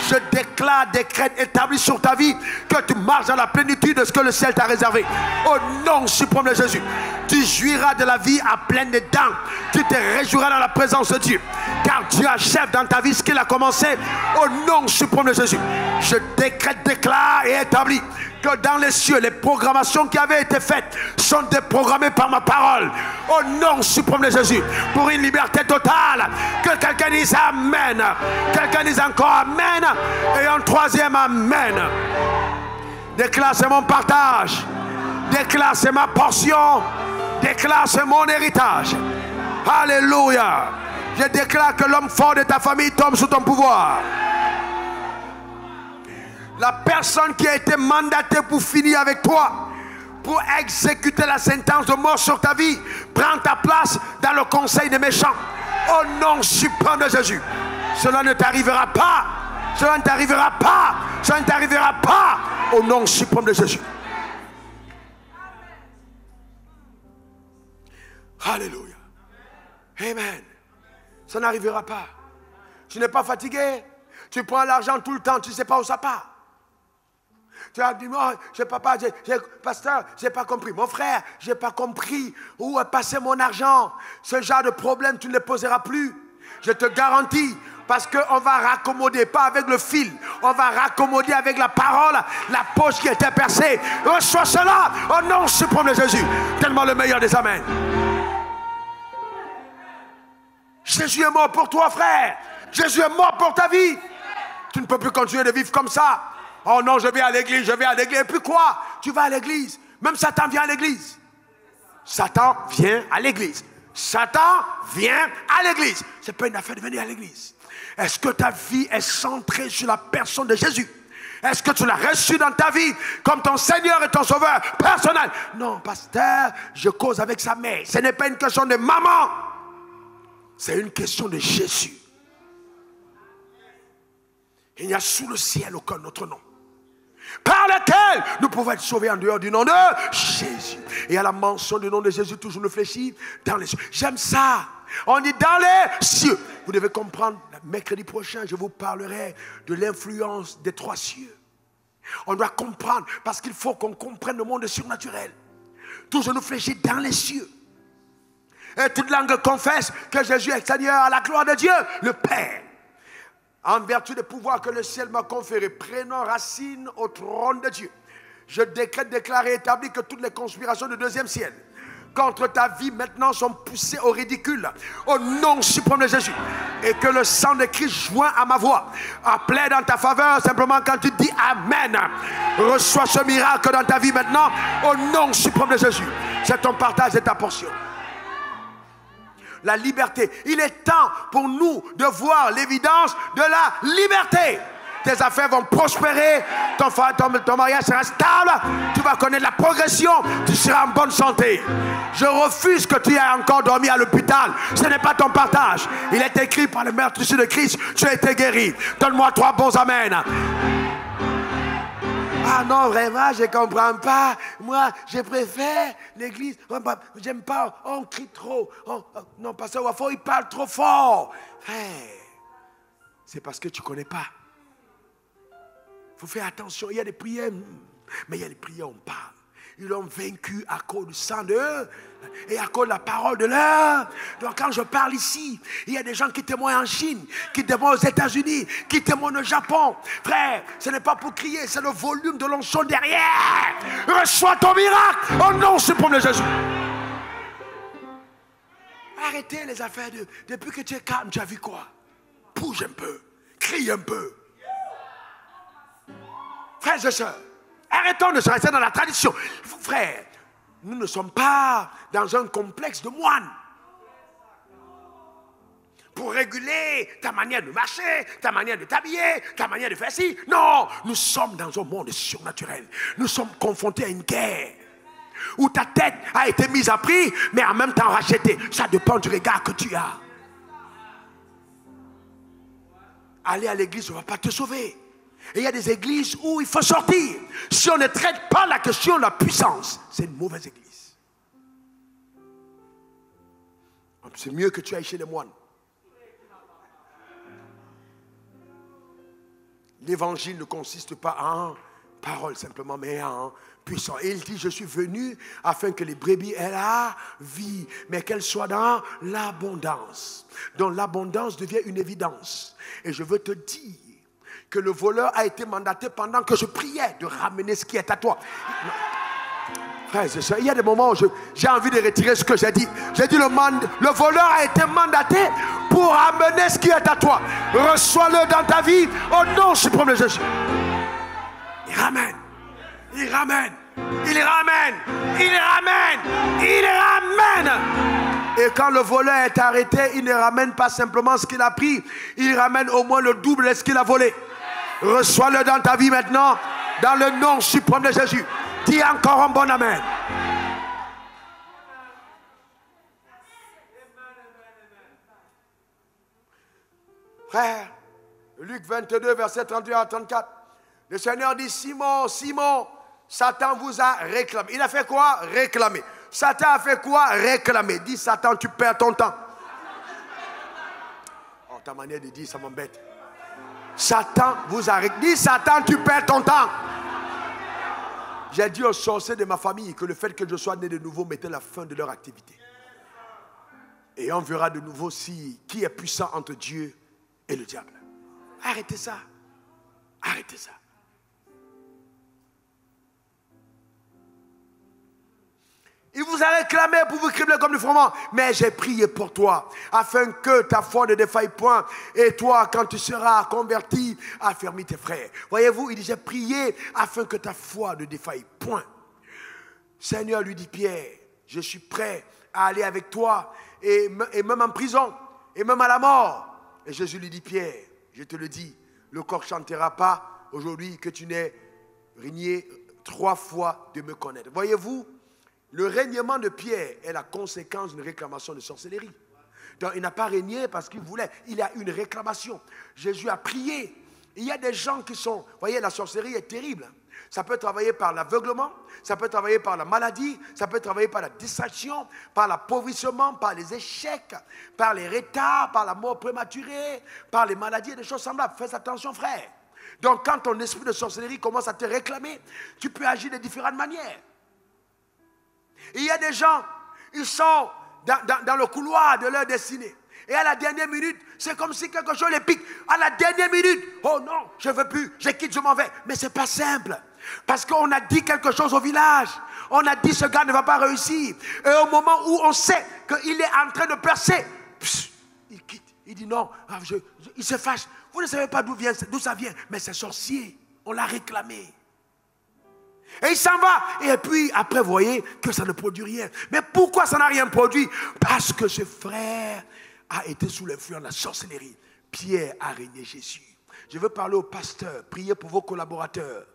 Je déclare, décrète, établis sur ta vie que tu marches dans la plénitude de ce que le ciel t'a réservé. Au nom suprême de Jésus, tu jouiras de la vie à pleines dents. Tu te réjouiras dans la présence de Dieu, car Dieu achève dans ta vie ce qu'il a commencé. Au nom suprême de Jésus, je décrète, déclare et établis que dans les cieux, les programmations qui avaient été faites sont déprogrammées par ma parole. Au nom suprême de Jésus, pour une liberté totale. Que quelqu'un dise Amen. Quelqu'un dise encore Amen. Et un troisième Amen. Déclare, c'est mon partage. Déclare, c'est ma portion. Déclare, c'est mon héritage. Alléluia. Je déclare que l'homme fort de ta famille tombe sous ton pouvoir. La personne qui a été mandatée pour finir avec toi, pour exécuter la sentence de mort sur ta vie, prends ta place dans le conseil des méchants. Au nom suprême de Jésus. Cela ne t'arrivera pas. Cela ne t'arrivera pas. Cela ne t'arrivera pas. Au nom suprême de Jésus. Alléluia. Amen. Ça n'arrivera pas. Tu n'es pas fatigué. Tu prends l'argent tout le temps. Tu ne sais pas où ça part. Tu as dit, moi, pasteur, je n'ai pas compris. Mon frère, je n'ai pas compris où est passé mon argent. Ce genre de problème, tu ne le poseras plus. Je te garantis. Parce qu'on va raccommoder, pas avec le fil. On va raccommoder avec la parole, la poche qui était percée. Reçois cela au nom suprême de Jésus. Tellement le meilleur des amens. Jésus est mort pour toi, frère. Jésus est mort pour ta vie. Tu ne peux plus continuer de vivre comme ça. Oh non, je vais à l'église, je vais à l'église. Et puis quoi? Tu vas à l'église. Même Satan vient à l'église. Satan vient à l'église. Satan vient à l'église. Ce n'est pas une affaire de venir à l'église. Est-ce que ta vie est centrée sur la personne de Jésus? Est-ce que tu l'as reçu dans ta vie comme ton Seigneur et ton Sauveur personnel? Non, pasteur, je cause avec sa mère. Ce n'est pas une question de maman. C'est une question de Jésus. Il n'y a sous le ciel aucun autre nom par lequel nous pouvons être sauvés en dehors du nom de Jésus. Et à la mention du nom de Jésus, toujours nous fléchit dans les cieux. J'aime ça. On dit dans les cieux. Vous devez comprendre, mercredi prochain, je vous parlerai de l'influence des 3 cieux. On doit comprendre, parce qu'il faut qu'on comprenne le monde surnaturel. Toujours nous fléchit dans les cieux. Et toute langue confesse que Jésus est Seigneur à la gloire de Dieu, le Père. En vertu des pouvoirs que le ciel m'a conférés, prenant racine au trône de Dieu, je décrète, déclare et établis que toutes les conspirations du 2e ciel contre ta vie maintenant sont poussées au ridicule, au nom suprême de Jésus. Et que le sang de Christ joint à ma voix plaide en ta faveur simplement quand tu dis Amen. Reçois ce miracle dans ta vie maintenant, au nom suprême de Jésus. C'est ton partage et ta portion. La liberté. Il est temps pour nous de voir l'évidence de la liberté. Tes affaires vont prospérer, ton mariage sera stable, tu vas connaître la progression, tu seras en bonne santé. Je refuse que tu aies encore dormi à l'hôpital. Ce n'est pas ton partage. Il est écrit par le meurtrier de Christ, tu as été guéri. Donne-moi 3 bons amen. Ah non, vraiment, je ne comprends pas. Moi, je préfère l'église. J'aime pas, on crie trop. Non, pasteur Wafo, il parle trop fort. Hey, c'est parce que tu ne connais pas. Il faut faire attention. Il y a des prières, mais il y a des prières, on parle. Ils l'ont vaincu à cause du sang d'eux et à cause de la parole de l'heure. Donc quand je parle ici, il y a des gens qui témoignent en Chine, qui témoignent aux États-Unis, qui témoignent au Japon. Frère, ce n'est pas pour crier, c'est le volume de l'onction derrière. Reçois ton miracle au nom suprême de Jésus. Arrêtez les affaires de... Depuis que tu es calme, tu as vu quoi? Bouge un peu, crie un peu. Frères et sœurs, arrêtons de se rester dans la tradition. Frère, nous ne sommes pas dans un complexe de moines. Pour réguler ta manière de marcher, ta manière de t'habiller, ta manière de faire ci. Non, nous sommes dans un monde surnaturel. Nous sommes confrontés à une guerre où ta tête a été mise à prix, mais en même temps rachetée. Ça dépend du regard que tu as. Aller à l'église ne va pas te sauver. Et il y a des églises où il faut sortir. Si on ne traite pas la question de la puissance, c'est une mauvaise église. C'est mieux que tu ailles chez les moines. L'évangile ne consiste pas en parole simplement, mais en puissance. Et il dit, je suis venu afin que les brebis aient la vie, mais qu'elles soient dans l'abondance. Donc l'abondance devient une évidence. Et je veux te dire que le voleur a été mandaté pendant que je priais de ramener ce qui est à toi. Frère, il y a des moments où j'ai envie de retirer ce que j'ai dit. J'ai dit le voleur a été mandaté pour ramener ce qui est à toi. Reçois-le dans ta vie au nom suprême de Jésus. Il ramène. Il ramène. Il ramène. Il ramène. Il ramène. Et quand le voleur est arrêté, il ne ramène pas simplement ce qu'il a pris. Il ramène au moins le double de ce qu'il a volé. Reçois-le dans ta vie maintenant, dans le nom suprême de Jésus. Dis encore un bon amen. Frère, Luc 22, verset 31 à 34. Le Seigneur dit, Simon, Simon, Satan vous a réclamé. Il a fait quoi? Réclamer. Satan a fait quoi? Réclamer. Dis Satan, tu perds ton temps. Oh, ta manière de dire, ça m'embête. Satan vous a réclamé. Dis Satan, tu perds ton temps. J'ai dit aux sorciers de ma famille que le fait que je sois né de nouveau mettait la fin de leur activité. Et on verra de nouveau qui est puissant entre Dieu et le diable. Arrêtez ça. Arrêtez ça. Il vous a réclamé pour vous cribler comme du froment. Mais j'ai prié pour toi, afin que ta foi ne défaille point. Et toi, quand tu seras converti, affermis tes frères. Voyez-vous, il dit, j'ai prié afin que ta foi ne défaille point. Seigneur, lui dit Pierre, je suis prêt à aller avec toi, et même en prison, et même à la mort. Et Jésus lui dit, Pierre, je te le dis, le coq ne chantera pas aujourd'hui que tu n'aies régné 3 fois de me connaître. Voyez-vous, le règnement de Pierre est la conséquence d'une réclamation de sorcellerie. Donc il n'a pas régné parce qu'il voulait, il a une réclamation. Jésus a prié Il y a des gens qui sont... Vous voyez, la sorcellerie est terrible. Ça peut travailler par l'aveuglement, ça peut travailler par la maladie, ça peut travailler par la distraction, par l'appauvrissement, par les échecs, par les retards, par la mort prématurée, par les maladies et des choses semblables. Fais attention, frère. Donc, quand ton esprit de sorcellerie commence à te réclamer, tu peux agir de différentes manières. Il y a des gens, ils sont dans le couloir de leur destinée. Et à la dernière minute, c'est comme si quelque chose les pique. À la dernière minute, oh non, je ne veux plus, je quitte, je m'en vais. Mais ce n'est pas simple. Parce qu'on a dit quelque chose au village. On a dit ce gars ne va pas réussir. Et au moment où on sait qu'il est en train de percer, il quitte. Il dit non, il se fâche. Vous ne savez pas d'où ça vient. Mais c'est sorcier. On l'a réclamé. Et il s'en va. Et puis après, vous voyez que ça ne produit rien. Mais pourquoi ça n'a rien produit? Parce que ce frère a été sous l'influence de la sorcellerie. Pierre a régné Jésus. Je veux parler au pasteur, prier pour vos collaborateurs.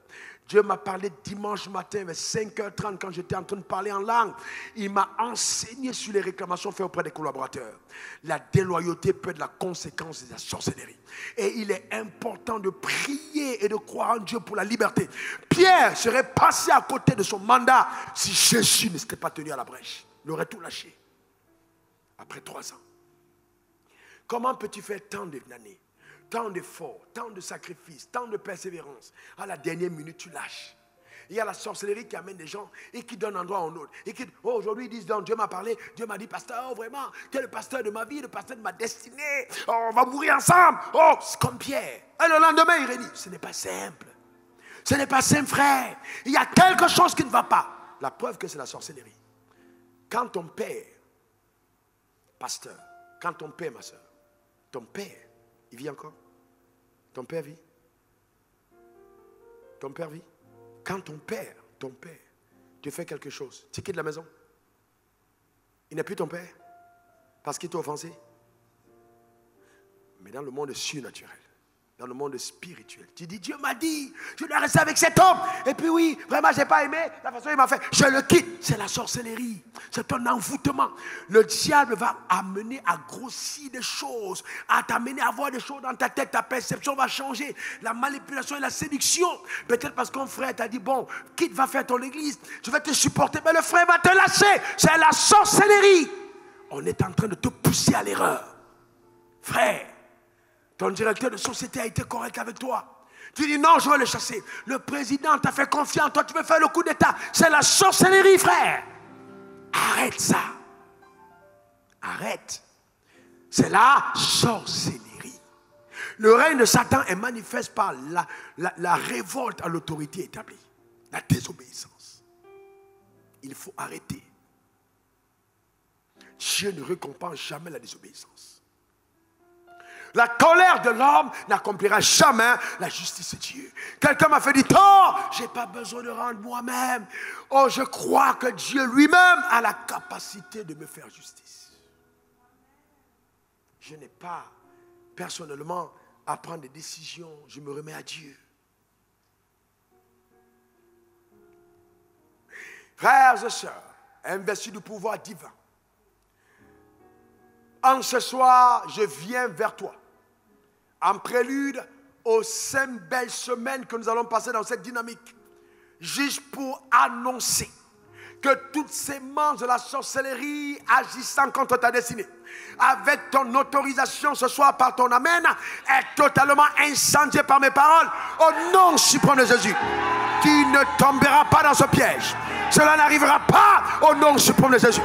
Dieu m'a parlé dimanche matin vers 5h30 quand j'étais en train de parler en langue. Il m'a enseigné sur les réclamations faites auprès des collaborateurs. La déloyauté peut être la conséquence de la sorcellerie. Et il est important de prier et de croire en Dieu pour la liberté. Pierre serait passé à côté de son mandat si Jésus ne s'était pas tenu à la brèche. Il aurait tout lâché. Après 3 ans. Comment peux-tu faire tant d'années, tant d'efforts, tant de sacrifices, tant de persévérance? À la dernière minute, tu lâches. Il y a la sorcellerie qui amène des gens et qui donne un endroit à un autre. Et qui, aujourd'hui, ils disent, donc, Dieu m'a parlé, Dieu m'a dit, pasteur, oh, vraiment, tu es le pasteur de ma vie, le pasteur de ma destinée. Oh, on va mourir ensemble. Oh, c'est comme Pierre. Et le lendemain, il redit, ce n'est pas simple. Ce n'est pas simple, frère. Il y a quelque chose qui ne va pas. La preuve que c'est la sorcellerie. Quand ton père, pasteur, quand ton père, ma soeur, ton père, il vit encore? Ton père vit? Ton père vit? Quand ton père, te fait quelque chose, tu quittes la maison. Il n'est plus ton père parce qu'il t'a offensé. Mais dans le monde surnaturel, dans le monde spirituel, tu dis, Dieu m'a dit, je dois rester avec cet homme. Et puis oui, vraiment, je n'ai pas aimé la façon dont il m'a fait. Je le quitte. C'est la sorcellerie. C'est un envoûtement. Le diable va amener à grossir des choses, à t'amener à voir des choses dans ta tête. Ta perception va changer. La manipulation et la séduction. Peut-être parce qu'un frère t'a dit, bon, quitte, va faire ton église. Je vais te supporter. Mais le frère va te lâcher. C'est la sorcellerie. On est en train de te pousser à l'erreur. Frère, ton directeur de société a été correct avec toi. Tu dis non, je vais le chasser. Le président t'a fait confiance. Toi, tu veux faire le coup d'état. C'est la sorcellerie, frère. Arrête ça. Arrête. C'est la sorcellerie. Le règne de Satan est manifeste par la révolte à l'autorité établie. La désobéissance. Il faut arrêter. Dieu ne récompense jamais la désobéissance. La colère de l'homme n'accomplira jamais la justice de Dieu. Quelqu'un m'a fait dire, oh, je n'ai pas besoin de rendre moi-même. Oh, je crois que Dieu lui-même a la capacité de me faire justice. Je n'ai pas personnellement à prendre des décisions. Je me remets à Dieu. Frères et sœurs, investis du pouvoir divin. En ce soir, je viens vers toi. En prélude aux 5 belles semaines que nous allons passer dans cette dynamique. Juste pour annoncer que toutes ces manches de la sorcellerie agissant contre ta destinée, avec ton autorisation ce soir par ton amen, est totalement incendiée par mes paroles. Au nom suprême de Jésus, tu ne tomberas pas dans ce piège. Cela n'arrivera pas au nom suprême de Jésus.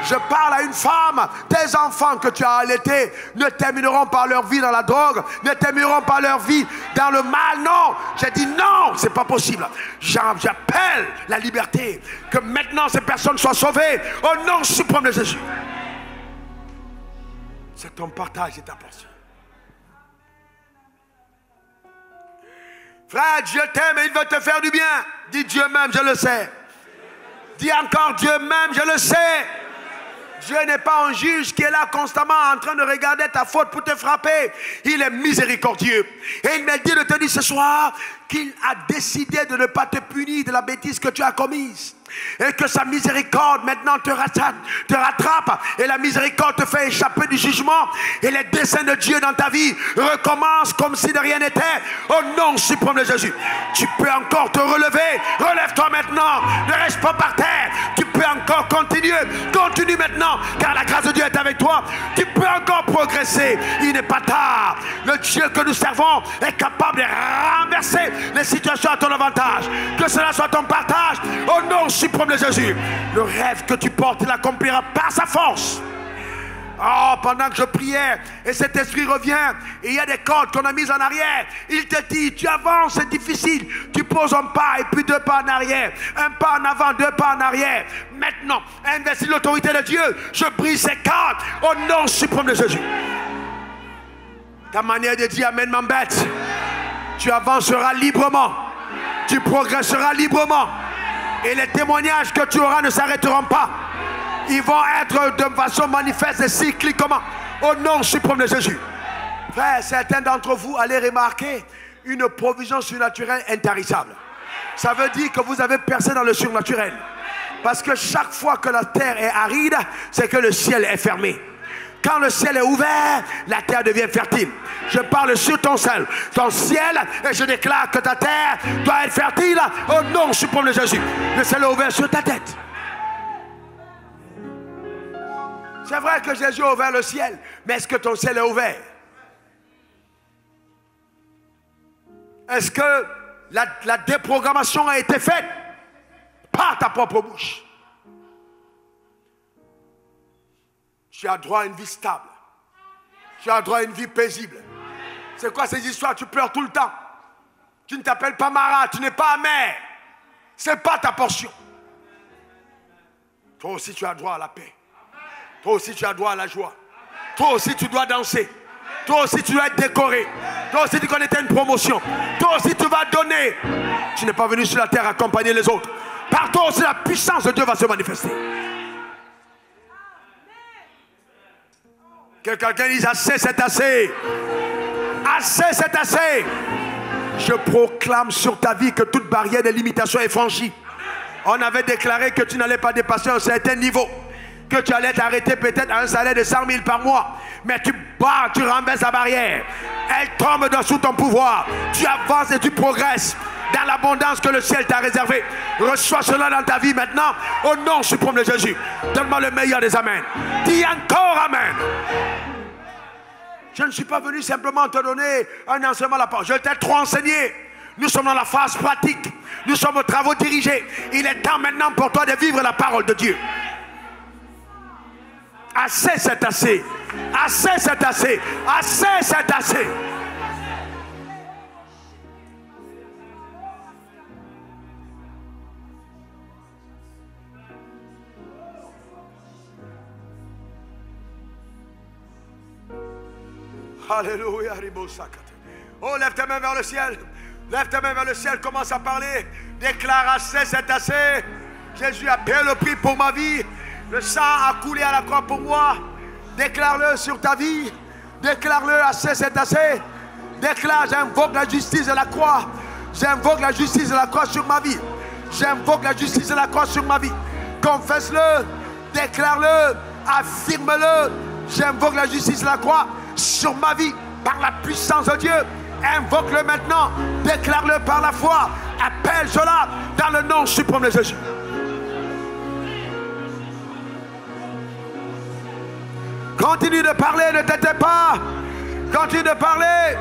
Je parle à une femme, tes enfants que tu as allaités ne termineront pas leur vie dans la drogue, ne termineront pas leur vie dans le mal. Non, j'ai dit non, c'est pas possible. J'appelle la liberté, que maintenant ces personnes soient sauvées au nom suprême de Jésus. C'est ton partage et ta portion. Frère, Dieu t'aime et il veut te faire du bien. Dis Dieu même, je le sais. Dis encore Dieu même, je le sais. Dieu n'est pas un juge qui est là constamment en train de regarder ta faute pour te frapper. Il est miséricordieux. Et il m'a dit de te dire ce soir qu'il a décidé de ne pas te punir de la bêtise que tu as commise. Et que sa miséricorde maintenant te rattrape. Et la miséricorde te fait échapper du jugement. Et les desseins de Dieu dans ta vie recommencent comme si de rien n'était. Au nom suprême de Jésus. Tu peux encore te relever. Relève-toi maintenant. Ne reste pas par terre. Tu peux encore continuer. Continue maintenant. Car la grâce de Dieu est avec toi. Tu peux encore progresser. Il n'est pas tard. Le Dieu que nous servons est capable de renverser les situations à ton avantage. Que cela soit ton partage. Au nom suprême de Jésus. Le rêve que tu portes, il l'accomplira par sa force. Oh, pendant que je priais, et cet esprit revient, et il y a des cordes qu'on a mises en arrière. Il te dit, tu avances, c'est difficile. Tu poses un pas, et puis 2 pas en arrière. Un pas en avant, 2 pas en arrière. Maintenant, investis l'autorité de Dieu. Je brise ces cordes au nom suprême de Jésus. Ta manière de dire Amen m'embête. Tu avanceras librement. Tu progresseras librement. Et les témoignages que tu auras ne s'arrêteront pas. Ils vont être de façon manifeste et cycliquement. Au nom suprême de Jésus. Frère, certains d'entre vous allez remarquer une provision surnaturelle intarissable. Ça veut dire que vous avez percé dans le surnaturel. Parce que chaque fois que la terre est aride, c'est que le ciel est fermé. Quand le ciel est ouvert, la terre devient fertile. Je parle sur ton ciel, et je déclare que ta terre doit être fertile au nom suprême de Jésus. Le ciel est ouvert sur ta tête. C'est vrai que Jésus a ouvert le ciel, mais est-ce que ton ciel est ouvert? Est-ce que la déprogrammation a été faite par ta propre bouche? Tu as droit à une vie stable. Tu as droit à une vie paisible. C'est quoi ces histoires? Tu pleures tout le temps. Tu ne t'appelles pas Mara, tu n'es pas amer. Ce n'est pas ta portion. Toi aussi tu as droit à la paix. Toi aussi tu as droit à la joie. Toi aussi tu dois danser. Toi aussi tu dois être décoré. Toi aussi tu connais une promotion. Toi aussi tu vas donner. Tu n'es pas venu sur la terre accompagner les autres. Par toi aussi la puissance de Dieu va se manifester. Que quelqu'un dise assez, c'est assez. Assez, c'est assez. Je proclame sur ta vie que toute barrière de limitation est franchie. On avait déclaré que tu n'allais pas dépasser un certain niveau. Que tu allais t'arrêter peut-être à un salaire de 100 000 par mois. Mais tu bats, tu renverses la barrière. Elle tombe sous ton pouvoir. Tu avances et tu progresses dans l'abondance que le ciel t'a réservée. Reçois cela dans ta vie maintenant. Au nom suprême de Jésus. Donne-moi le meilleur des amens. Dis encore amen. Je ne suis pas venu simplement te donner un enseignement à la parole. Je t'ai trop enseigné. Nous sommes dans la phase pratique. Nous sommes aux travaux dirigés. Il est temps maintenant pour toi de vivre la parole de Dieu. Assez, c'est assez. Assez, c'est assez. Assez, c'est assez. Alléluia. Oh, lève tes mains vers le ciel. Lève tes mains vers le ciel. Commence à parler. Déclare assez, c'est assez. Jésus a payé le prix pour ma vie. Le sang a coulé à la croix pour moi. Déclare-le sur ta vie. Déclare-le, assez, c'est assez. Déclare, j'invoque la justice de la croix. J'invoque la justice de la croix sur ma vie. J'invoque la justice de la croix sur ma vie. Confesse-le. Déclare-le. Affirme-le. J'invoque la justice de la croix sur ma vie par la puissance de Dieu. Invoque-le maintenant. Déclare-le par la foi. Appelle cela dans le nom suprême de Jésus. Continue de parler, ne t'étais pas. Continue de parler.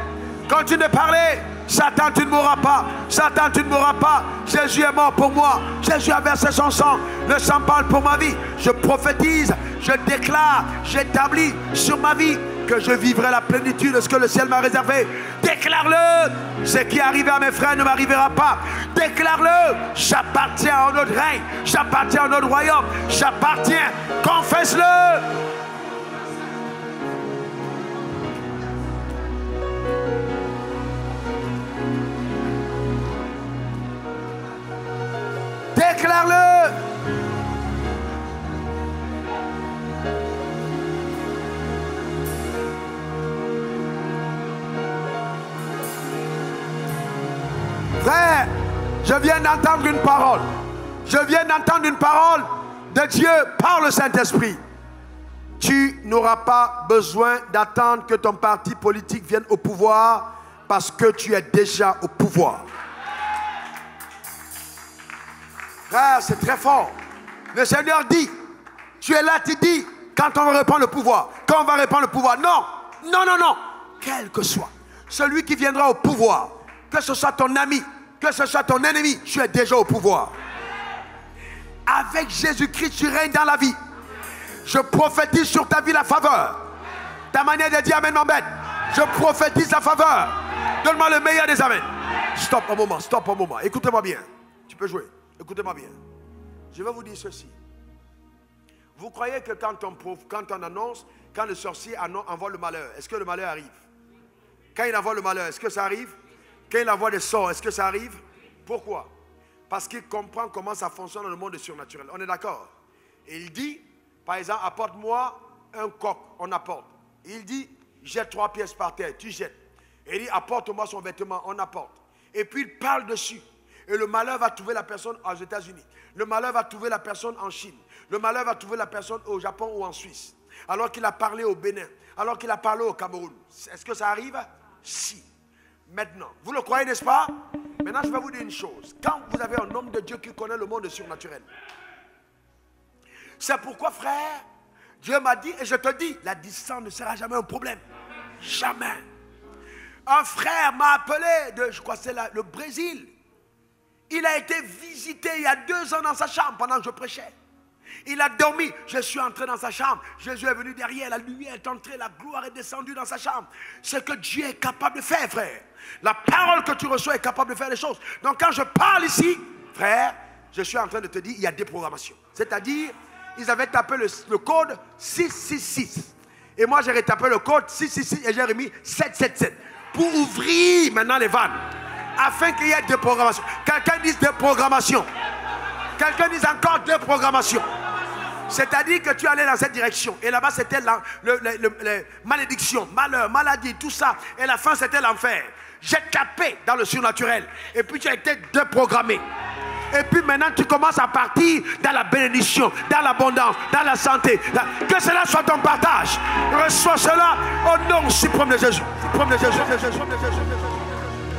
Continue de parler. Satan, tu ne mourras pas. Satan, tu ne mourras pas. Jésus est mort pour moi. Jésus a versé son sang. Le sang parle pour ma vie. Je prophétise, je déclare, j'établis sur ma vie que je vivrai la plénitude de ce que le ciel m'a réservé. Déclare-le. Ce qui est arrivé à mes frères ne m'arrivera pas. Déclare-le. J'appartiens à un autre règne. J'appartiens à un autre royaume. J'appartiens. Confesse-le. Déclare-le. Frère, je viens d'entendre une parole. Je viens d'entendre une parole de Dieu par le Saint-Esprit. Tu n'auras pas besoin d'attendre que ton parti politique vienne au pouvoir parce que tu es déjà au pouvoir. Frère, c'est très fort. Le Seigneur dit, tu es là, tu dis, quand on va reprendre le pouvoir, quand on va reprendre le pouvoir. Non, non, non, non. Quel que soit celui qui viendra au pouvoir, que ce soit ton ami, que ce soit ton ennemi, tu es déjà au pouvoir. Avec Jésus-Christ, tu règnes dans la vie. Je prophétise sur ta vie la faveur. Ta manière de dire amen m'embête. Je prophétise la faveur. Donne-moi le meilleur des amens. Stop un moment, stop un moment. Écoutez-moi bien. Tu peux jouer. Écoutez-moi bien. Je vais vous dire ceci. Vous croyez que quand on annonce, quand le sorcier envoie le malheur, est-ce que le malheur arrive? Quand il envoie le malheur, est-ce que ça arrive? Quand il envoie des sorts, est-ce que ça arrive? Pourquoi? Parce qu'il comprend comment ça fonctionne dans le monde surnaturel. On est d'accord? Et il dit, par exemple, apporte-moi un coq, on apporte. Il dit, jette 3 pièces par terre, tu jettes. Et il dit, apporte-moi son vêtement, on apporte. Et puis il parle dessus. Et le malheur va trouver la personne aux États-Unis. Le malheur va trouver la personne en Chine. Le malheur va trouver la personne au Japon ou en Suisse. Alors qu'il a parlé au Bénin. Alors qu'il a parlé au Cameroun. Est-ce que ça arrive? Si. Maintenant, vous le croyez, n'est-ce pas? Maintenant, je vais vous dire une chose. Quand vous avez un homme de Dieu qui connaît le monde surnaturel, c'est pourquoi, frère, Dieu m'a dit, et je te dis, la distance ne sera jamais un problème. Jamais. Un frère m'a appelé de, je crois que c'est le Brésil. Il a été visité il y a 2 ans dans sa chambre pendant que je prêchais. Il a dormi. Je suis entré dans sa chambre. Jésus est venu derrière. La lumière est entrée. La gloire est descendue dans sa chambre. Ce que Dieu est capable de faire, frère. La parole que tu reçois est capable de faire des choses. Donc quand je parle ici, frère, je suis en train de te dire, il y a des programmations. C'est-à-dire, ils avaient tapé le code 666. Et moi, j'ai retapé le code 666 et j'ai remis 777. Pour ouvrir maintenant les vannes. Afin qu'il y ait des programmations. Quelqu'un dise des programmations. Quelqu'un dise encore des programmations. C'est-à-dire que tu allais dans cette direction. Et là-bas, c'était les malédictions, malheur, maladie, tout ça. Et la fin, c'était l'enfer. J'ai tapé dans le surnaturel. Et puis, tu as été déprogrammé. Et puis maintenant, tu commences à partir dans la bénédiction, dans l'abondance, dans la santé. Que cela soit ton partage. Reçois cela au nom suprême de Jésus. Suprême de Jésus.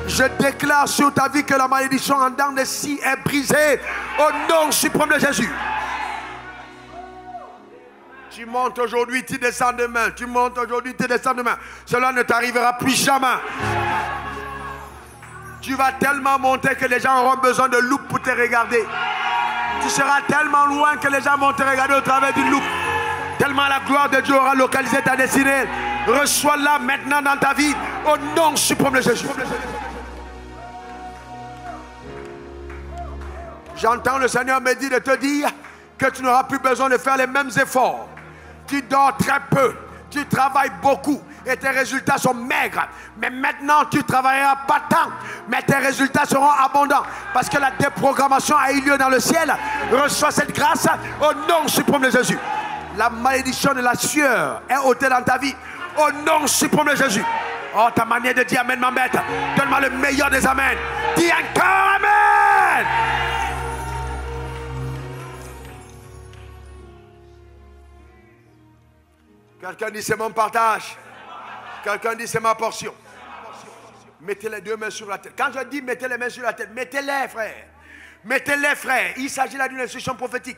Je déclare sur ta vie que la malédiction en dents de scie est brisée au nom suprême de Jésus. Tu montes aujourd'hui, tu descends demain. Tu montes aujourd'hui, tu descends demain. Cela ne t'arrivera plus jamais. Tu vas tellement monter que les gens auront besoin de loupe pour te regarder. Tu seras tellement loin que les gens vont te regarder au travers d'une loupe. Tellement la gloire de Dieu aura localisé ta destinée. Reçois-la maintenant dans ta vie au nom suprême de Jésus. J'entends le Seigneur me dire de te dire que tu n'auras plus besoin de faire les mêmes efforts. Tu dors très peu, tu travailles beaucoup et tes résultats sont maigres. Mais maintenant, tu ne travailleras pas tant, mais tes résultats seront abondants. Parce que la déprogrammation a eu lieu dans le ciel. Reçois cette grâce au nom suprême de Jésus. La malédiction de la sueur est ôtée dans ta vie au nom suprême de Jésus. Oh, ta manière de dire amen m'embête. Donne-moi le meilleur des amens. Dis encore amen. Quelqu'un dit c'est mon partage. Quelqu'un dit c'est ma portion. Mettez les 2 mains sur la tête. Quand je dis mettez les mains sur la tête, mettez-les, frère. Mettez-les, frère. Il s'agit là d'une instruction prophétique.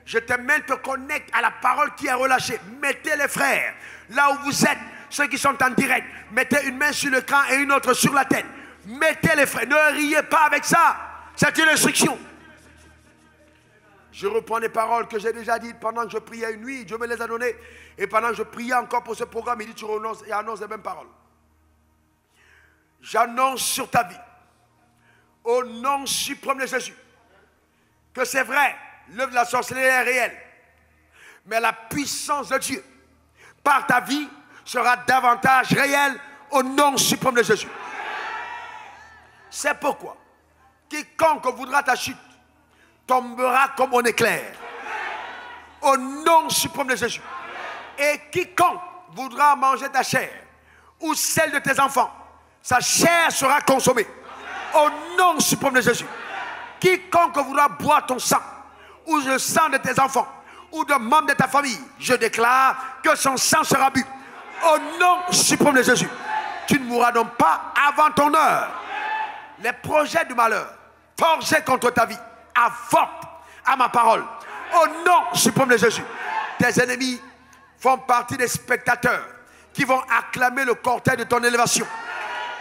Je te mets, te connecte à la parole qui est relâchée. Mettez les frères. Là où vous êtes, ceux qui sont en direct, mettez une main sur le crâne et une autre sur la tête. Mettez les frères. Ne riez pas avec ça. C'est une instruction. Je reprends les paroles que j'ai déjà dites pendant que je priais une nuit. Dieu me les a données. Et pendant que je priais encore pour ce programme, il dit tu renonces et annonce les mêmes paroles. J'annonce sur ta vie, au nom suprême de Jésus, que c'est vrai, l'œuvre de la sorcellerie est réelle. Mais la puissance de Dieu, par ta vie, sera davantage réelle au nom suprême de Jésus. C'est pourquoi, quiconque voudra ta chute, tombera comme un éclair. Au nom suprême de Jésus. Et quiconque voudra manger ta chair ou celle de tes enfants, sa chair sera consommée. Au nom suprême de Jésus. Quiconque voudra boire ton sang, ou le sang de tes enfants, ou de membres de ta famille, je déclare que son sang sera bu. Au nom suprême de Jésus. Tu ne mourras donc pas avant ton heure. Les projets du malheur forgés contre ta vie avortent à ma parole. Au nom suprême de Jésus. Tes ennemis font partie des spectateurs qui vont acclamer le cortège de ton élévation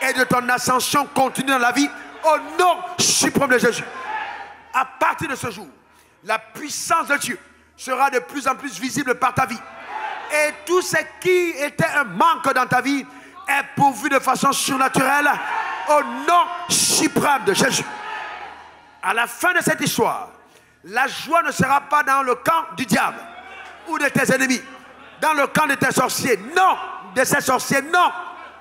et de ton ascension continue dans la vie. Au nom suprême de Jésus. À partir de ce jour, la puissance de Dieu sera de plus en plus visible par ta vie. Et tout ce qui était un manque dans ta vie est pourvu de façon surnaturelle au nom suprême de Jésus. À la fin de cette histoire, la joie ne sera pas dans le camp du diable ou de tes ennemis, dans le camp de tes sorciers. Non, de ces sorciers, non,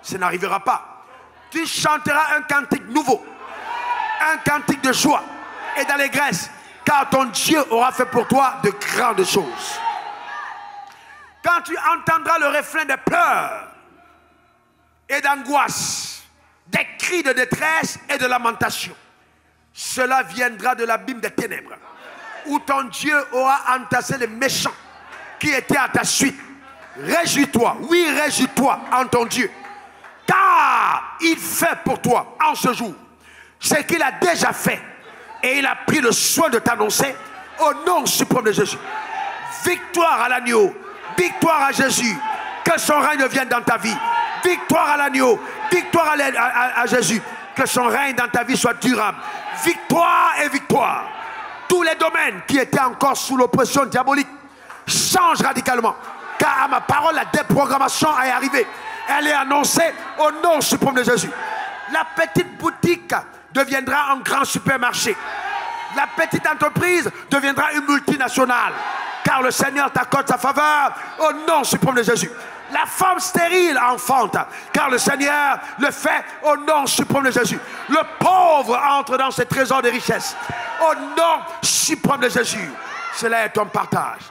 ça n'arrivera pas. Tu chanteras un cantique nouveau, un cantique de joie et d'allégresse, car ton Dieu aura fait pour toi de grandes choses. Quand tu entendras le refrain des pleurs et d'angoisse, des cris de détresse et de lamentation, cela viendra de l'abîme des ténèbres, où ton Dieu aura entassé les méchants qui étaient à ta suite. Réjouis-toi, oui, réjouis-toi en ton Dieu, car il fait pour toi en ce jour ce qu'il a déjà fait, et il a pris le soin de t'annoncer au nom suprême de Jésus. Victoire à l'agneau, victoire à Jésus, que son règne vienne dans ta vie. Victoire à l'agneau, victoire à Jésus, que son règne dans ta vie soit durable. Victoire et victoire. Tous les domaines qui étaient encore sous l'oppression diabolique changent radicalement, car à ma parole, la déprogrammation est arrivée. Elle est annoncée au nom suprême de Jésus. La petite boutique deviendra un grand supermarché. La petite entreprise deviendra une multinationale, car le Seigneur t'accorde sa faveur au nom suprême de Jésus. La femme stérile enfante, car le Seigneur le fait au nom suprême de Jésus. Le pauvre entre dans ses trésors de richesse au nom suprême de Jésus. Cela est ton partage.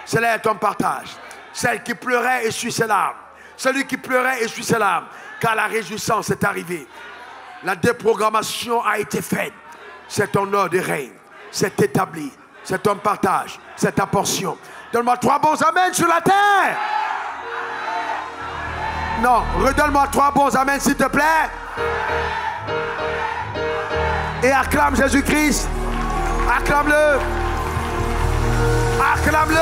Cela est ton partage. Celle qui pleurait essuie ses larmes. Celui qui pleurait essuie ses larmes, car la réjouissance est arrivée. La déprogrammation a été faite. C'est ton heure de règne. C'est établi. C'est ton partage. C'est ta portion. Donne-moi 3 bons amens sur la terre. Non, redonne-moi 3 bons amens s'il te plaît. Et acclame Jésus-Christ. Acclame-le. Acclame-le.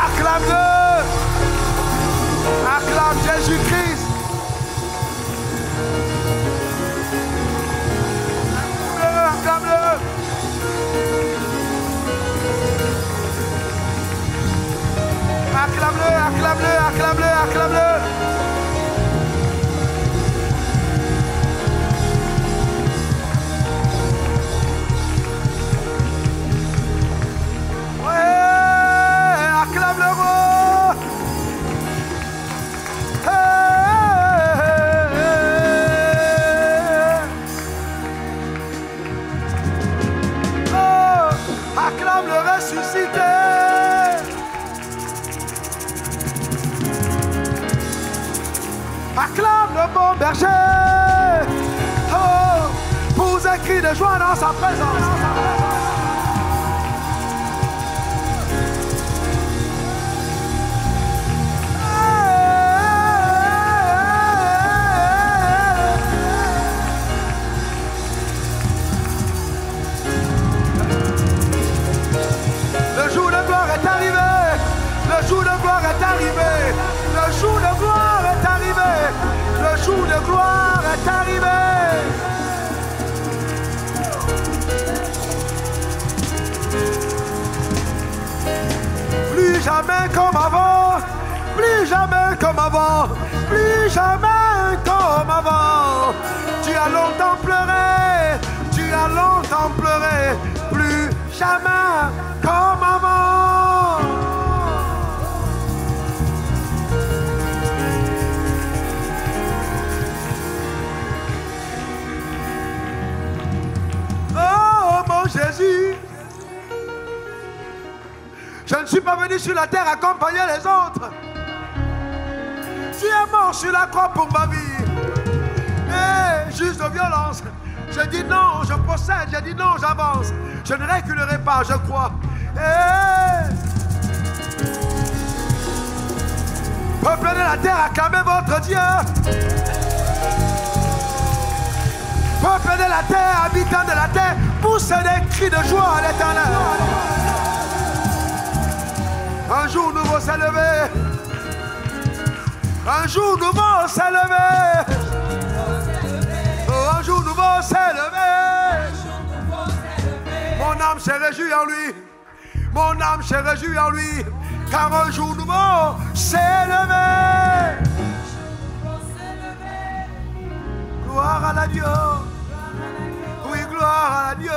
Acclame-le. Acclame Jésus-Christ. Acclame-le. Acclame-le, acclame-le, acclame-le, acclame-le. Ouais, acclame-le roi. Oh, acclame le ressuscité. Acclame le bon berger. Oh, pour un cri de joie dans sa présence. Le jour de gloire est arrivé. Le jour de gloire est arrivé. Le jour de gloire est arrivé. Le jour de gloire est arrivé. Plus jamais comme avant. Plus jamais comme avant. Plus jamais comme avant. Tu as longtemps pleuré. Tu as longtemps pleuré. Plus jamais comme avant. Oh mon Jésus, je ne suis pas venu sur la terre accompagner les autres. Tu es mort sur la croix pour ma vie. Et juste de violence, Je dis non, je possède. Je dis non, j'avance. Je ne reculerai pas, je crois. Peuple de la terre, acclamez votre Dieu. Peuple de la terre, habitants de la terre, poussez des cris de joie à l'Éternel. Un jour nouveau s'est levé. Un jour nouveau s'est levé. Oh, un jour nouveau s'est levé. Mon âme s'est réjouie en lui. Mon âme s'est réjouie en lui. Car un jour nouveau s'est levé. Gloire à l'agneau. Oui, gloire à l'agneau.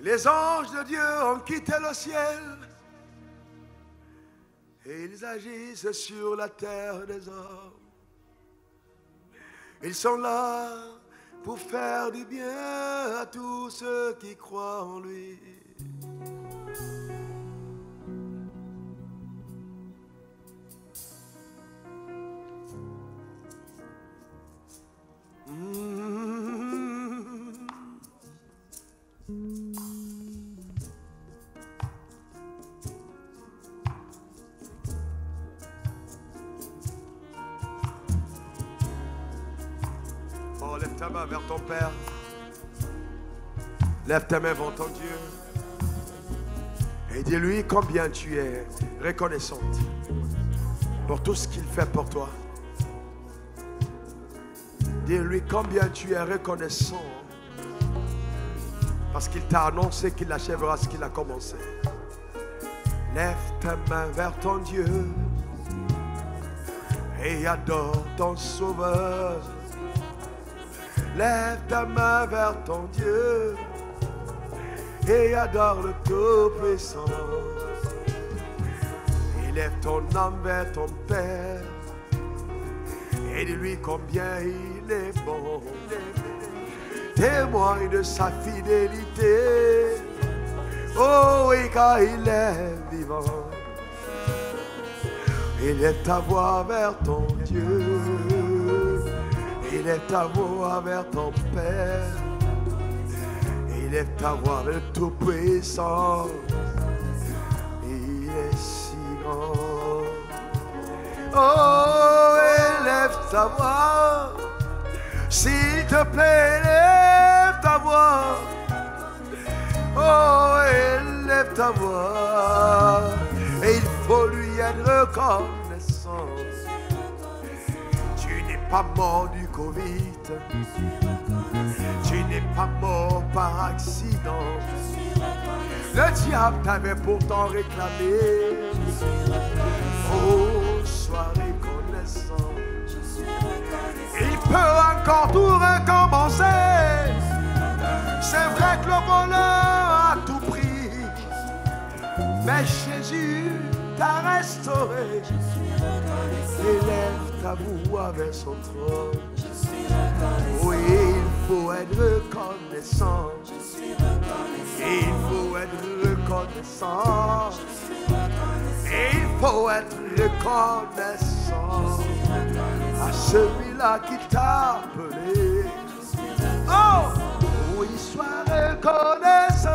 Les anges de Dieu ont quitté le ciel et ils agissent sur la terre des hommes. Ils sont là pour faire du bien à tous ceux qui croient en lui. Oh, lève ta main vers ton Père. Lève ta main vers ton Dieu. Et dis-lui combien tu es reconnaissante pour tout ce qu'il fait pour toi. Dis-lui combien tu es reconnaissant parce qu'il t'a annoncé qu'il achèvera ce qu'il a commencé. Lève ta main vers ton Dieu et adore ton Sauveur. Lève ta main vers ton Dieu et adore le Tout-Puissant. Élève ton âme vers ton Père et dis-lui combien il est bon. Témoigne de sa fidélité. Oh oui, car il est vivant. Élève ta voix vers ton Dieu. Élève ta voix vers ton Père. Élève ta voix vers le Tout-Puissant. Il est si grand. Oh, élève ta voix. S'il te plaît, élève ta voix. Oh, élève ta voix. Et il faut lui être reconnaissant. Tu n'es pas mort du Covid. Tu n'es pas mort par accident. Le diable t'avait pourtant réclamé. Oh, sois reconnaissant. Il peut encore tout recommencer. C'est vrai que le bonheur a tout pris, mais Jésus t'a restauré. Élève ta voix vers son trône. Oui, il faut être reconnaissant. Il faut être reconnaissant. Il faut être reconnaissant à celui-là qui t'a appelé. Oh, oui, sois reconnaissant.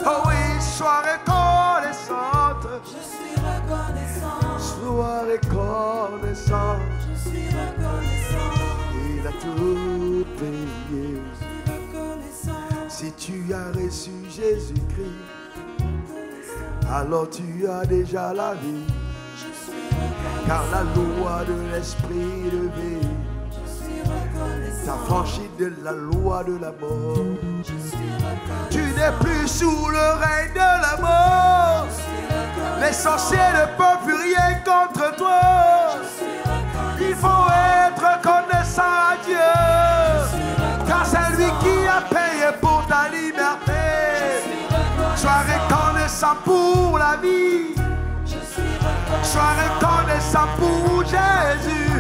Oh oui, sois reconnaissante. Je suis reconnaissant. Sois reconnaissant. Je suis reconnaissant. Il a tout payé. Je suis reconnaissant. Si tu as reçu Jésus-Christ, alors tu as déjà la vie. Car la loi de l'esprit de vie t'a franchi de la loi de la mort. Tu n'es plus sous le règne de la mort. Les sorciers ne peuvent plus rien contre toi. Il faut être reconnaissant à Dieu, car c'est lui qui a payé pour ta liberté. Sois reconnaissant pour la vie. Je suis reconnaissant. Sois reconnaissant pour Jésus.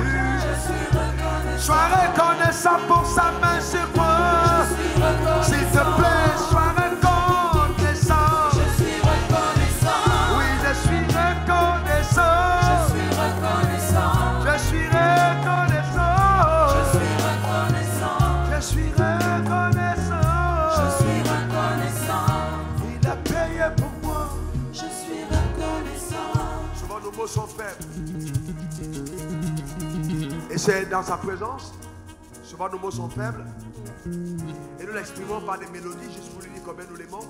Je suis reconnaissant. Sois reconnaissant pour sa main sur toi. Je suis reconnaissant. S'il te plaît, sois reconnaissant. Je suis reconnaissant. Oui, je suis reconnaissant. Je suis reconnaissant. Je suis reconnaissant. Je suis reconnaissant. Je suis reconnaissant. Je suis reconnaissant. Il a payé pour moi. Je suis reconnaissant. Souvent nos mots sont faibles. Et c'est dans sa présence. Souvent nos mots sont faibles. Et nous l'exprimons par des mélodies, juste pour lui dire combien nous l'aimons.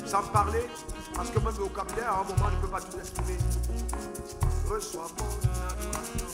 Sans parler. Parce que même le vocabulaire, à un moment, ne peut pas tout exprimer. Reçois mon adoration.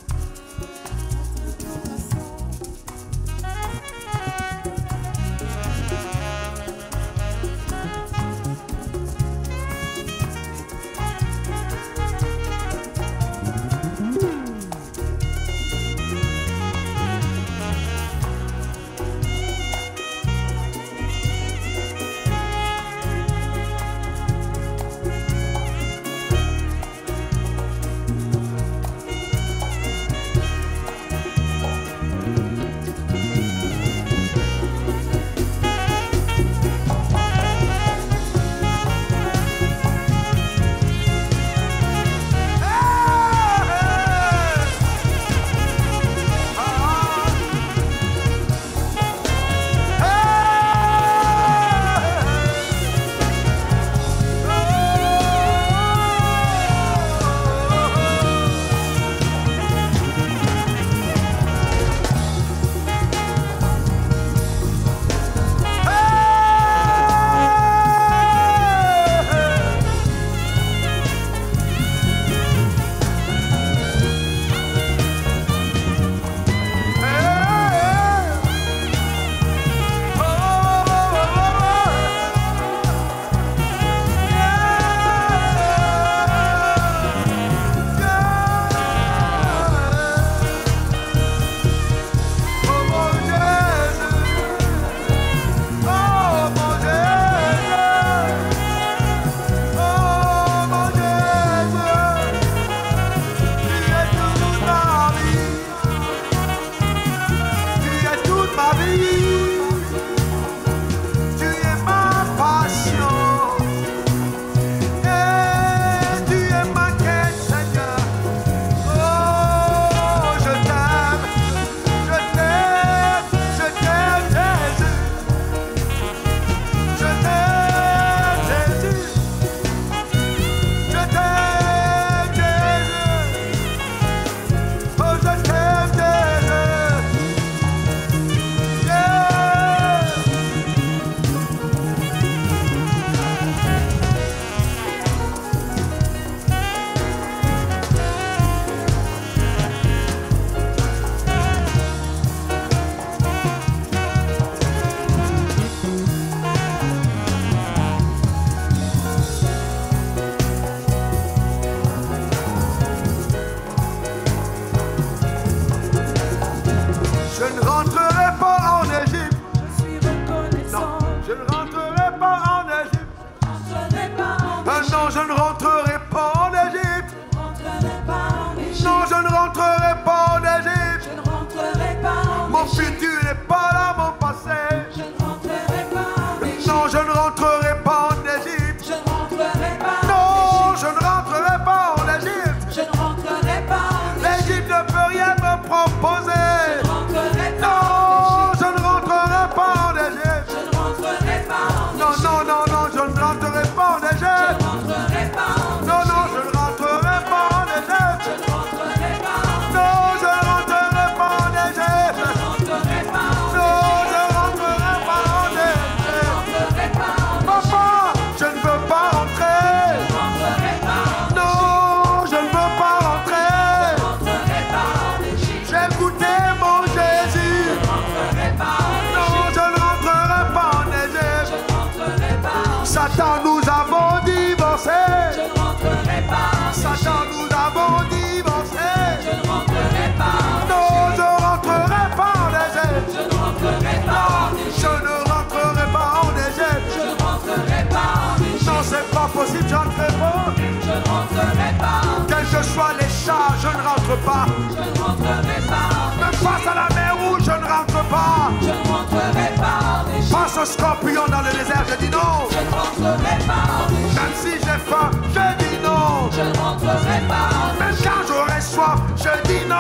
impossible, je n'entrerai pas. Je ne rentrerai pas. Quels que soient les chats, je ne rentre pas. Je ne rentrerai pas. Même face à la mer rouge, je ne rentre pas. Je ne rentrerai pas en Égypte. Face au scorpion dans le désert, je dis non. Je ne rentrerai pas en Égypte. Même si j'ai faim, je dis non. Je ne rentrerai pas en Même Égypte. quand j'aurai soif, je dis Je non. ne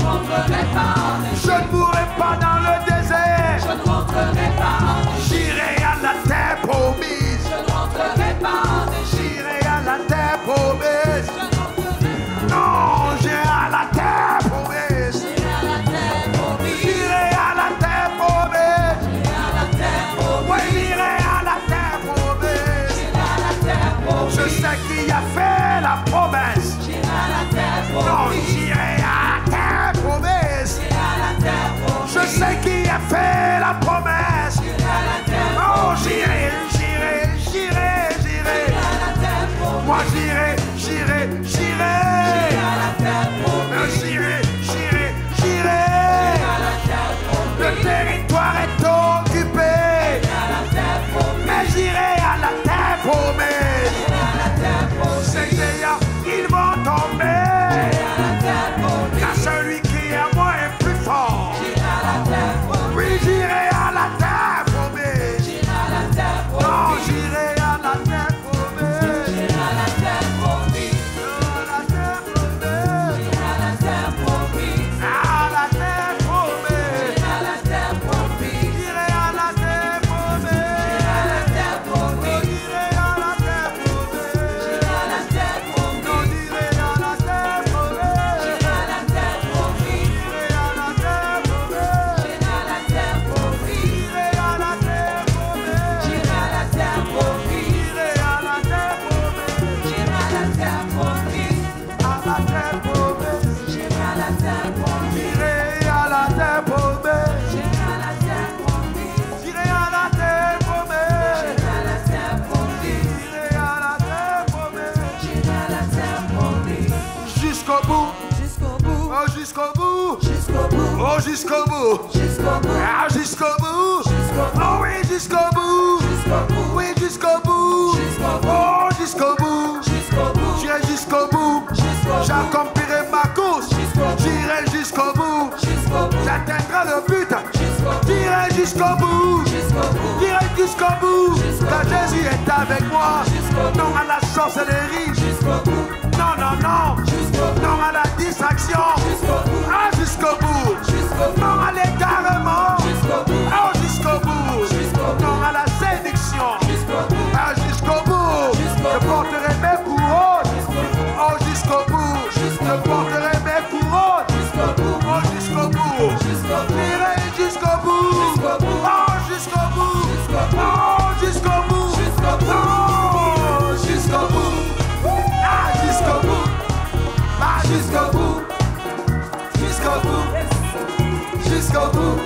rentrerai pas en Égypte. Je ne mourrai pas dans le désert. Je ne rentrerai pas en Égypte. J'irai à la terre promise. Je ne rentrerai pas en Égypte. J'irai à la terre promise. Je ne rentrerai pas. Non, j'irai à la terre promise. J'irai à la terre promise. J'irai à la terre promise. J'irai à la terre promise. Oui, j'irai à la terre promise. J'irai à la terre promise. Je sais qui a fait la promesse. J'irai à la terre Non, promise. j'irai à la terre promise. J'irai à la terre promise. Je sais qui a fait la promesse. J'irai à la terre Oh, promise. j'irai, j'irai, j'irai, j'irai. J'irai à la terre promise. Moi, j'irai, j'irai, j'irai. J'irai à la terre promise. J'irai, j'irai, j'irai. J'irai à la terre promise. Le territoire est occupé. J'irai à la terre promise. Mais j'irai à la terre promise. J'irai à la terre promise. Ces géants, ils vont tomber. J'irai à la terre promise. Car celui qui est à moi est plus fort. J'irai à la terre promise. Oui, j'irai à la terre promise. J'irai à la terre Non, promise. j'irai à la terre promise. J'irai à la terre promise. À la terre promise. J'irai à la terre promise. À la terre promise. J'irai à la terre promise. J'irai à la terre promise. J'irai à la terre promise. J'irai à la terre promise. J'irai à la terre promise. Non, j'irai à la terre promise. J'irai à la terre promise. J'irai à la terre promise. J'irai à la terre promise. J'irai à la terre promise. J'irai à la terre promise. J'irai à la terre promise. J'irai à la terre promise. À la terre promise. J'irai à la terre promise. J'irai à la terre promise. J'irai à la terre promise. J'irai à la terre promise. J'irai à la terre promise. J'irai à la terre promise. J'irai à la terre promise. Jusqu'au bout. Jusqu'au bout. Oh, jusqu'au bout. Jusqu'au bout. Oh, jusqu'au bout. Jusqu'au bout. Ah, jusqu'au bout. Jusqu'au bout. Oh, oui, jusqu'au bout. Jusqu'au bout. Oui, jusqu'au bout. Jusqu'au bout. Oh, jusqu'au bout. Jusqu'au bout. J'irai jusqu'au bout. Jusqu'au bout. J'accomplirai ma course. Jusqu'au bout. J'irai jusqu'au bout. Jusqu'au bout. J'atteindrai le but. Jusqu'au bout. J'irai jusqu'au bout. Jusqu'au bout. J'irai jusqu'au bout. Jusqu'au Car bout. Jésus est avec moi. Jusqu'au bout. Non à la sorcellerie. Jusqu'au bout. Non, non, non. Jusqu'au bout. Non à la distraction. Jusqu'au bout. Ah, jusqu'au bout. Jusqu'au bout. Non à l'égarement. Jusqu'au bout. Ah, jusqu'au bout. Jusqu'au bout. Non à la séduction. Jusqu'au bout. Ah, jusqu'au bout. Jusqu'au Je bout. porterai mes couronnes. Oh, jusqu'au bout. Jusqu'au Je bout. porterai mes couronnes. Jusqu'au bout. Oh, jusqu'au bout. Jusqu'au bout. J'irai jusqu'au bout. Jusqu'au bout. Oh, jusqu'au bout. Jusqu'au bout. Oh, jusqu'au bout. Jusqu'au bout. Oh, jusqu'au bout. Ah, jusqu'au bout. Ah, jusqu'au bout. Jusqu'au bout. Jusqu'au bout.